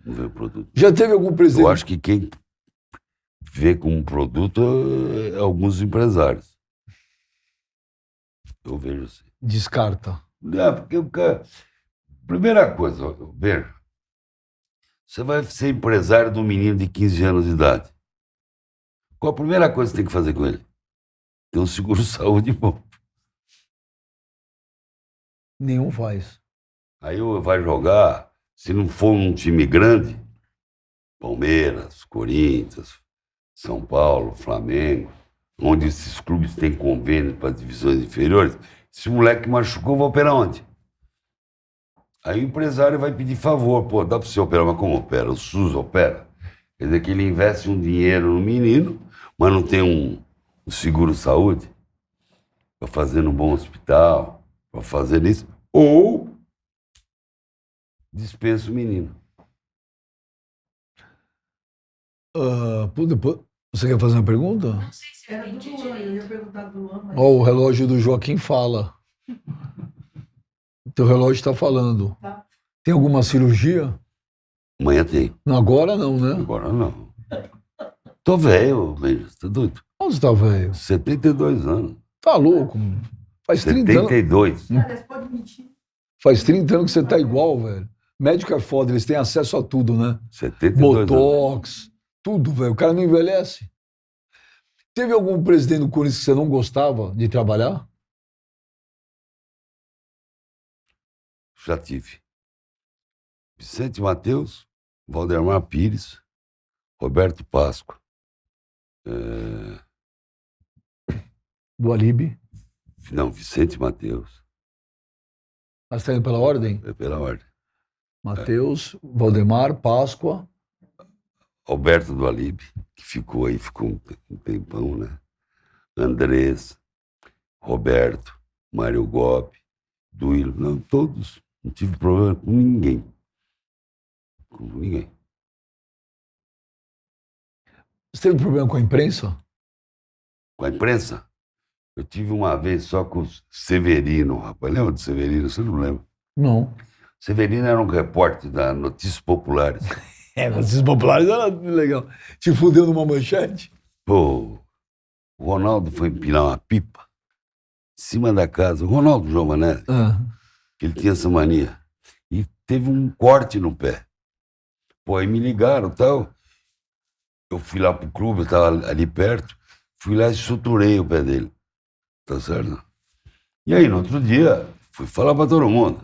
não vê o produto. Já teve algum presidente? Eu acho que quem vê como produto é alguns empresários. Eu vejo assim. Descarta. Não, porque o cara... Primeira coisa, veja. Você vai ser empresário de um menino de 15 anos de idade. Qual a primeira coisa que você tem que fazer com ele? Ter um seguro-saúde bom. Nenhum faz. Aí vai jogar, se não for um time grande, Palmeiras, Corinthians, São Paulo, Flamengo, onde esses clubes têm convênio para divisões inferiores, se o moleque machucou, vai operar onde? Aí o empresário vai pedir favor, pô, dá para você operar, mas como opera? O SUS opera. Quer dizer que ele investe um dinheiro no menino, mas não tem um seguro-saúde para fazer num bom hospital, para fazer isso, ou dispensa o menino. Você quer fazer uma pergunta? Não sei se eu entendi Eu ia direito. perguntar do Luan, mas... Ó, o relógio do Joaquim fala. Teu relógio está falando. Tá. Tem alguma cirurgia? Amanhã tem. Não, agora não, né? Agora não. Tô velho, velho. Tá doido? Onde você tá velho? 72 anos. Tá louco. Faz 30 anos, 72. Cara, você pode mentir. faz 30 anos que você tá igual, velho. Médico é foda, eles têm acesso a tudo, né? 72 anos. Botox, tudo, velho. O cara não envelhece. Teve algum presidente do Corinthians que você não gostava de trabalhar? Já tive. Vicente Mateus, Valdemar Pires, Roberto Páscoa. Do Alibi? Não, Vicente Mateus. Mas tá indo pela ordem? É pela ordem. Matheus, Valdemar, Páscoa. Alberto do Alibe, que ficou um tempão, né? Andrés, Roberto, Mário Gobi, Duílio, não, todos. Não tive problema com ninguém. Com ninguém. Você teve problema com a imprensa? Com a imprensa, eu tive uma vez só com o Severino, rapaz. Lembra do Severino? Você não lembra? Não. Severino era um repórter da Notícias Populares. Notícias populares era legal. Te fudeu numa manchete? Pô, o Ronaldo foi empinar uma pipa em cima da casa. O Ronaldo Giovanelli, que ele tinha essa mania. E teve um corte no pé. Pô, aí me ligaram e tal. Eu fui lá pro clube, eu estava ali perto. Fui lá e suturei o pé dele. Tá certo? E aí, no outro dia, fui falar pra todo mundo.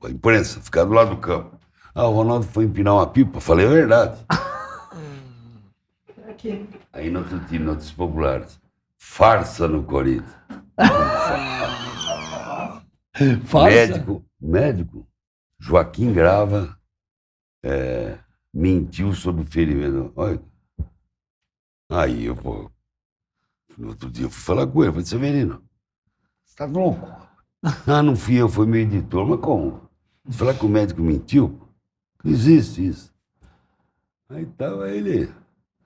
A imprensa, ficar do lado do campo. Ah, o Ronaldo foi empinar uma pipa. Falei a verdade. Aqui. Aí no outro time, Notícias Populares. Farsa no Corinthians. Farsa? Médico, Joaquim Grava, mentiu sobre o ferimento. Olha. Aí eu, pô, no outro dia eu fui falar com ele, falei, Severino, você tá louco? Ah, não fui eu, foi meu editor. Mas como? Você falar que o médico mentiu? Pô, não existe isso. Aí tava ele,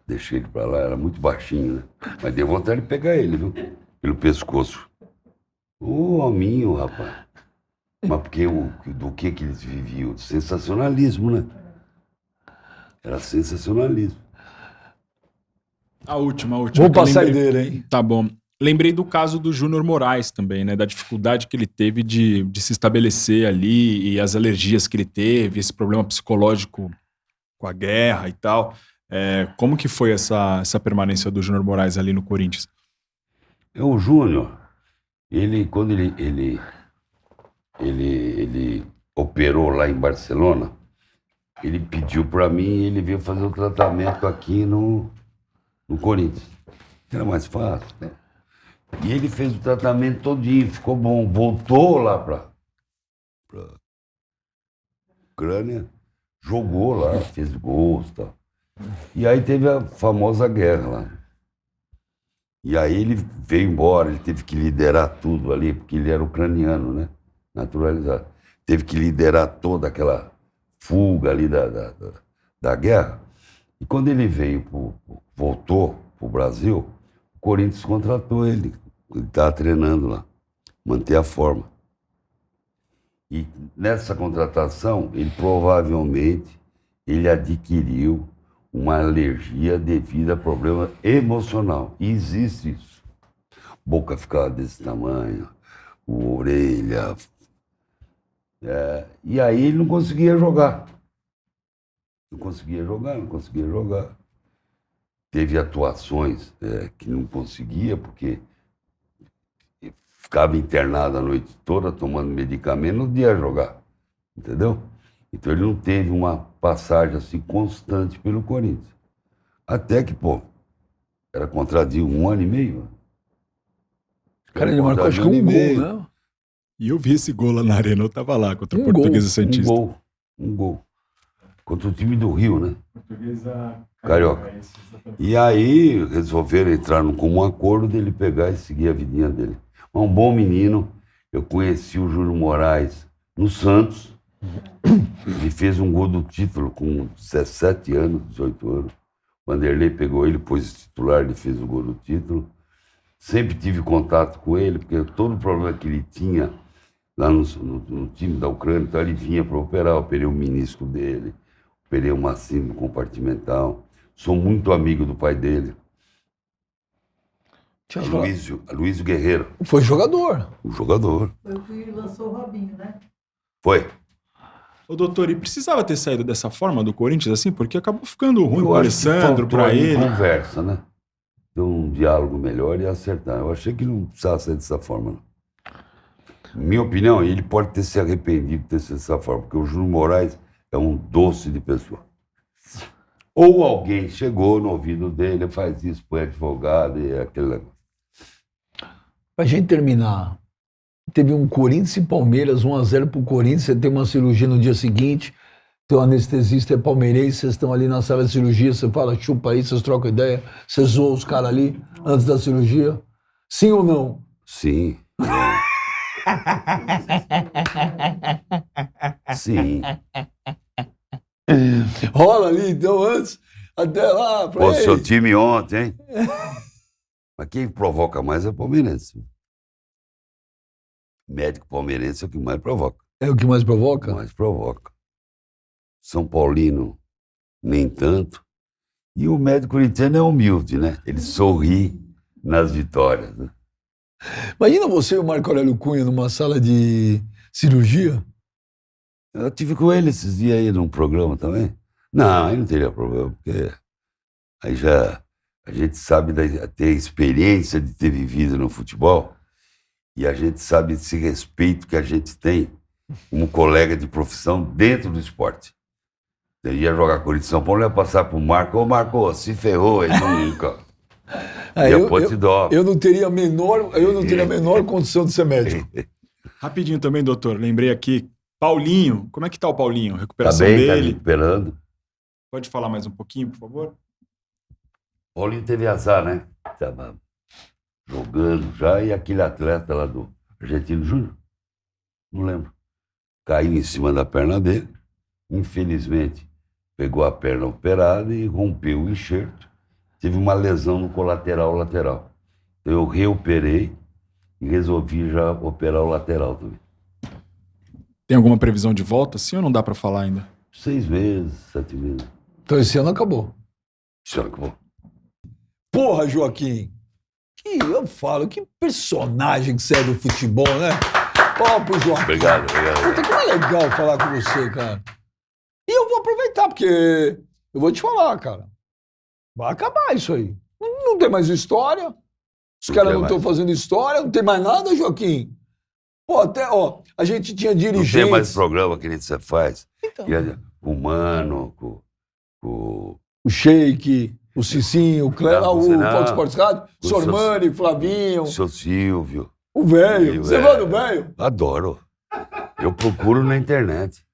deixei ele pra lá, era muito baixinho, né? Mas deu vontade de pegar ele, viu? Pelo pescoço. Ô, hominho, rapaz. Mas porque do que eles viviam? Do sensacionalismo, né? Era sensacionalismo. A última. Vou que eu passar lembrei- dele, hein? Tá bom. Lembrei do caso do Júnior Moraes também, né? Da dificuldade que ele teve de se estabelecer ali e as alergias que ele teve, esse problema psicológico com a guerra e tal. Como que foi essa permanência do Júnior Moraes ali no Corinthians? O Júnior, quando ele operou lá em Barcelona, ele pediu para mim e ele veio fazer o tratamento aqui no Corinthians. Era mais fácil, né? E ele fez o tratamento todinho, ficou bom. Voltou lá para Ucrânia, jogou lá, fez gols e tal. E aí teve a famosa guerra lá. E aí ele veio embora, ele teve que liderar tudo ali, porque ele era ucraniano, né? Naturalizado. Teve que liderar toda aquela fuga ali da guerra. E quando ele voltou para o Brasil, o Corinthians contratou ele. Ele estava treinando lá, manter a forma. E nessa contratação, ele provavelmente adquiriu uma alergia devido a problema emocional. E existe isso. Boca ficava desse tamanho, o Orelha. E aí ele não conseguia jogar. Não conseguia jogar. Teve atuações que não conseguia, porque ficava internado a noite toda tomando medicamento, não podia jogar. Entendeu? Então ele não teve uma passagem assim constante pelo Corinthians. Até que, era contradito 1 ano e meio. Cara, ele marcou acho que um gol, né? E eu vi esse gol lá na Arena, eu tava lá contra o Um gol, Portuguesa Santista. Um gol. Contra o time do Rio, né? Portuguesa Carioca. E aí resolveram entrar num comum acordo dele pegar e seguir a vidinha dele. Mas um bom menino. Eu conheci o Júlio Moraes no Santos. Ele fez um gol do título com 17 anos, 18 anos. O Vanderlei pegou ele, pôs titular, ele fez o gol do título. Sempre tive contato com ele, porque todo o problema que ele tinha lá no time da Ucrânia, então ele vinha para operar. Operei o menisco dele, operei o macino compartimental. Sou muito amigo do pai dele. Aloysio Guerreiro. Foi jogador. O jogador. Foi o que lançou o Robinho, né? Foi. Ô, doutor, e precisava ter saído dessa forma do Corinthians, assim? Porque acabou ficando ruim Eu pro acho que Alessandro, faltou pra ali ele. conversa, né? Ter um diálogo melhor e acertar. Eu achei que não precisava ser dessa forma, não. Minha opinião, ele pode ter se arrependido de ter sido dessa forma, porque o Júlio Moraes é um doce de pessoa. Ou alguém chegou no ouvido dele, faz isso, põe advogado e aquele negócio. Pra gente terminar, teve um Corinthians e Palmeiras, 1-0 pro Corinthians, você tem uma cirurgia no dia seguinte, teu anestesista é palmeirense, vocês estão ali na sala de cirurgia, você fala, chupa aí, vocês trocam ideia, você zoa os caras ali antes da cirurgia? Sim ou não? Sim. Sim. Rola ali, então, antes, até lá, pra Pô, ele. seu time ontem, hein? Mas quem provoca mais é o palmeirense. Médico palmeirense é o que mais provoca. É o que mais provoca? Mais provoca. São Paulino, nem tanto. E o médico corintiano é humilde, né? Ele sorri nas vitórias. Né? Imagina você e o Marco Aurélio Cunha numa sala de cirurgia. Eu tive com ele esses dias aí num programa também. Não, aí não teria problema, porque aí já a gente sabe ter a experiência de ter vivido no futebol e a gente sabe esse respeito que a gente tem como colega de profissão dentro do esporte. Ele ia jogar Corinthians São Paulo, ia passar pro Marco. Ô, Marco, se ferrou, ele nunca. Eu não teria a menor condição de ser médico. Rapidinho também, doutor, lembrei aqui, Paulinho, como é que tá o Paulinho? Recuperação Tá bem, tá dele? recuperando. Pode falar mais um pouquinho, por favor? Paulinho teve azar, né? Tava jogando já, e aquele atleta lá do Argentino Júnior, não lembro, caiu em cima da perna dele, infelizmente pegou a perna operada e rompeu o enxerto, teve uma lesão no colateral lateral. Então eu reoperei e resolvi já operar o lateral também. Tem alguma previsão de volta, sim, ou não dá pra falar ainda? 6 meses, 7 meses. Então esse ano acabou. Isso acabou. Porra, Joaquim, eu falo, que personagem que você é do futebol, né? Ó, pro Joaquim. Obrigado. Puta, que é legal falar com você, cara. E eu vou aproveitar, porque eu vou te falar, cara. Vai acabar isso aí. Não tem mais história. Os caras não estão fazendo história, não tem mais nada, Joaquim. Pô, a gente tinha dirigentes. Não tem mais programa que você faz. Então. Com o Mano, com o Sheik, o Cicinho, o Cléo, o Fox Sports Rádio, Sormani, Flavinho. O seu Silvio. O velho. Você gosta do velho? Adoro. Eu procuro na internet.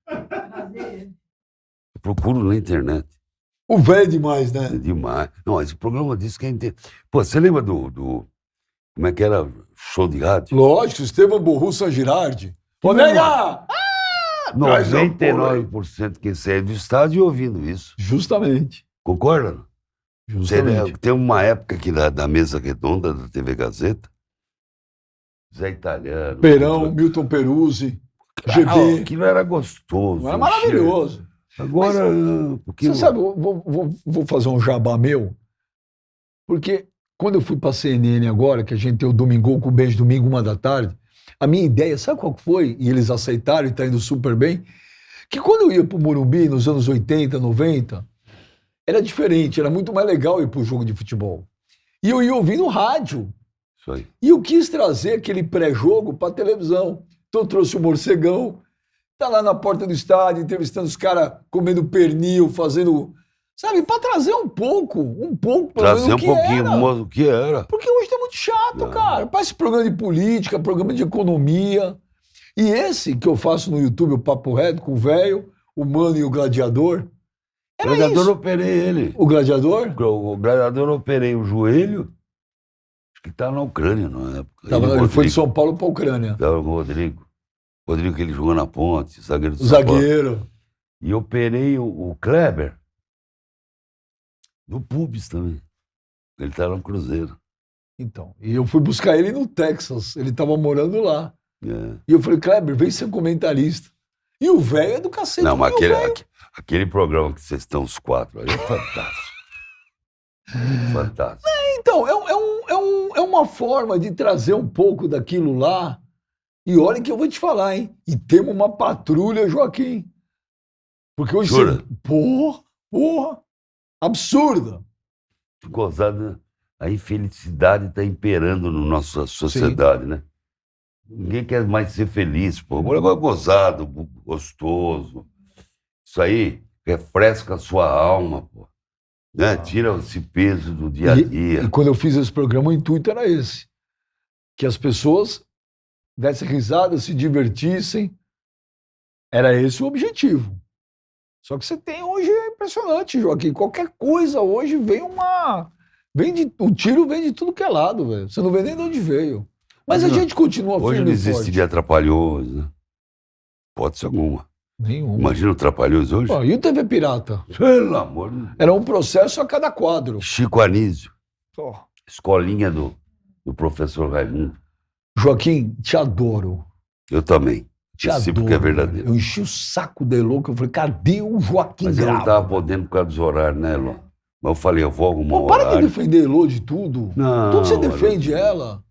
O velho é demais, né? É demais. Não, esse programa diz que é inteiro. Pô, você lembra do como é que era? Show de rádio? Lógico, Estevam Borrussa Girardi. Ô, nega! 99% quem saiu do estádio ouvindo isso. Justamente. Concorda? Justamente. Tem uma época aqui da mesa redonda da TV Gazeta, Zé Italiano. Perão, Milton Peruzzi, GB. Aquilo era gostoso. Era maravilhoso. Agora, você sabe, vou fazer um jabá meu, porque quando eu fui pra CNN agora, que a gente tem o Domingão com o Beijo Domingo, 1 da tarde, A minha ideia, sabe qual que foi? E eles aceitaram e tá indo super bem. Que quando eu ia pro Morumbi, nos anos 80, 90, era diferente, era muito mais legal ir pro jogo de futebol. E eu ia ouvir no rádio. Isso aí. E eu quis trazer aquele pré-jogo pra televisão. Então eu trouxe o Morcegão, tá lá na porta do estádio, entrevistando os caras comendo pernil, fazendo... Sabe, pra trazer um pouco pelo menos, Trazer o um que pouquinho era. o que era. Porque hoje tá muito chato, cara. Parece programa de política, programa de economia. E esse que eu faço no YouTube, o Papo Reto, com o velho, o Mano e o Gladiador. O Era gladiador eu isso. operei ele. O Gladiador? O gladiador eu operei o joelho. Acho que tá na Ucrânia na época. Ele foi de Rodrigo. São Paulo pra Ucrânia. Tava com o Rodrigo. Rodrigo que ele jogou na ponte, zagueiro do O São Paulo. zagueiro. E operei o Kleber no Pubis também. Ele tá no Cruzeiro. Então, e eu fui buscar ele no Texas. Ele tava morando lá. É. E eu falei, Kleber, vem ser comentarista. E o velho é do cacete. Não, mas e o velho- aquele programa que vocês estão os quatro ali é fantástico. Fantástico. Então, é uma forma de trazer um pouco daquilo lá. E olha que eu vou te falar, hein? E temos uma patrulha, Joaquim. Porque hoje Jura? você... Porra. Absurda. Gozado, né? A infelicidade está imperando na nossa sociedade, né? Ninguém quer mais ser feliz, pô. Agora é gozado, gostoso. Isso aí refresca a sua alma, pô. Né? Tira esse peso do dia a dia. E quando eu fiz esse programa, o intuito era esse. Que as pessoas dessem risada, se divertissem. Era esse o objetivo. Só que você tem hoje, é impressionante, Joaquim. Qualquer coisa hoje vem uma... O tiro vem de tudo que é lado, velho. Você não vê nem de onde veio. Mas a gente continua Hoje firme não e existe forte. de Atrapalhões, né? Pode ser alguma. Nenhuma. Imagina o Trapalhões hoje? Pô, e o TV Pirata? Pelo amor de Deus. Era um processo a cada quadro. Chico Anísio, escolinha do professor Raimundo. Joaquim, te adoro. Eu também. Te Esse adoro. porque é verdadeiro. Eu enchi o saco de louco. Eu falei, cadê o Joaquim Mas eu não Grava? estava podendo por causa dos horários, né, Elô? Mas eu falei, eu vou arrumar um Pô, para de horário. defender Elô de tudo. Não, Tudo você defende Elô. ela.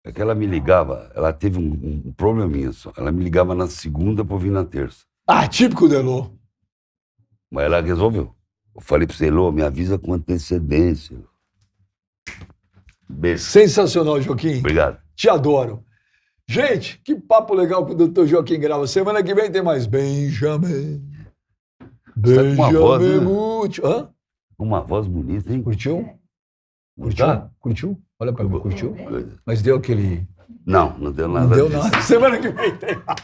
É que ela me ligava, ela teve um probleminha só. Ela me ligava na segunda pra eu vir na terça. Ah, típico de Elô. Mas ela resolveu. Eu falei pra você, Elô, me avisa com antecedência. Elô. Beijo. Sensacional, Joaquim. Obrigado. Te adoro. Gente, que papo legal com o Dr. Joaquim Grava. Semana que vem tem mais Benjamin. Você tá com uma voz, né? Múcio. Hã? Uma voz bonita, hein? Curtiu? Tá? Curtiu? Olha pra mim, curtiu? Coisa. Mas deu aquele... Não deu nada Não deu disso. nada. Semana que vem tem mais.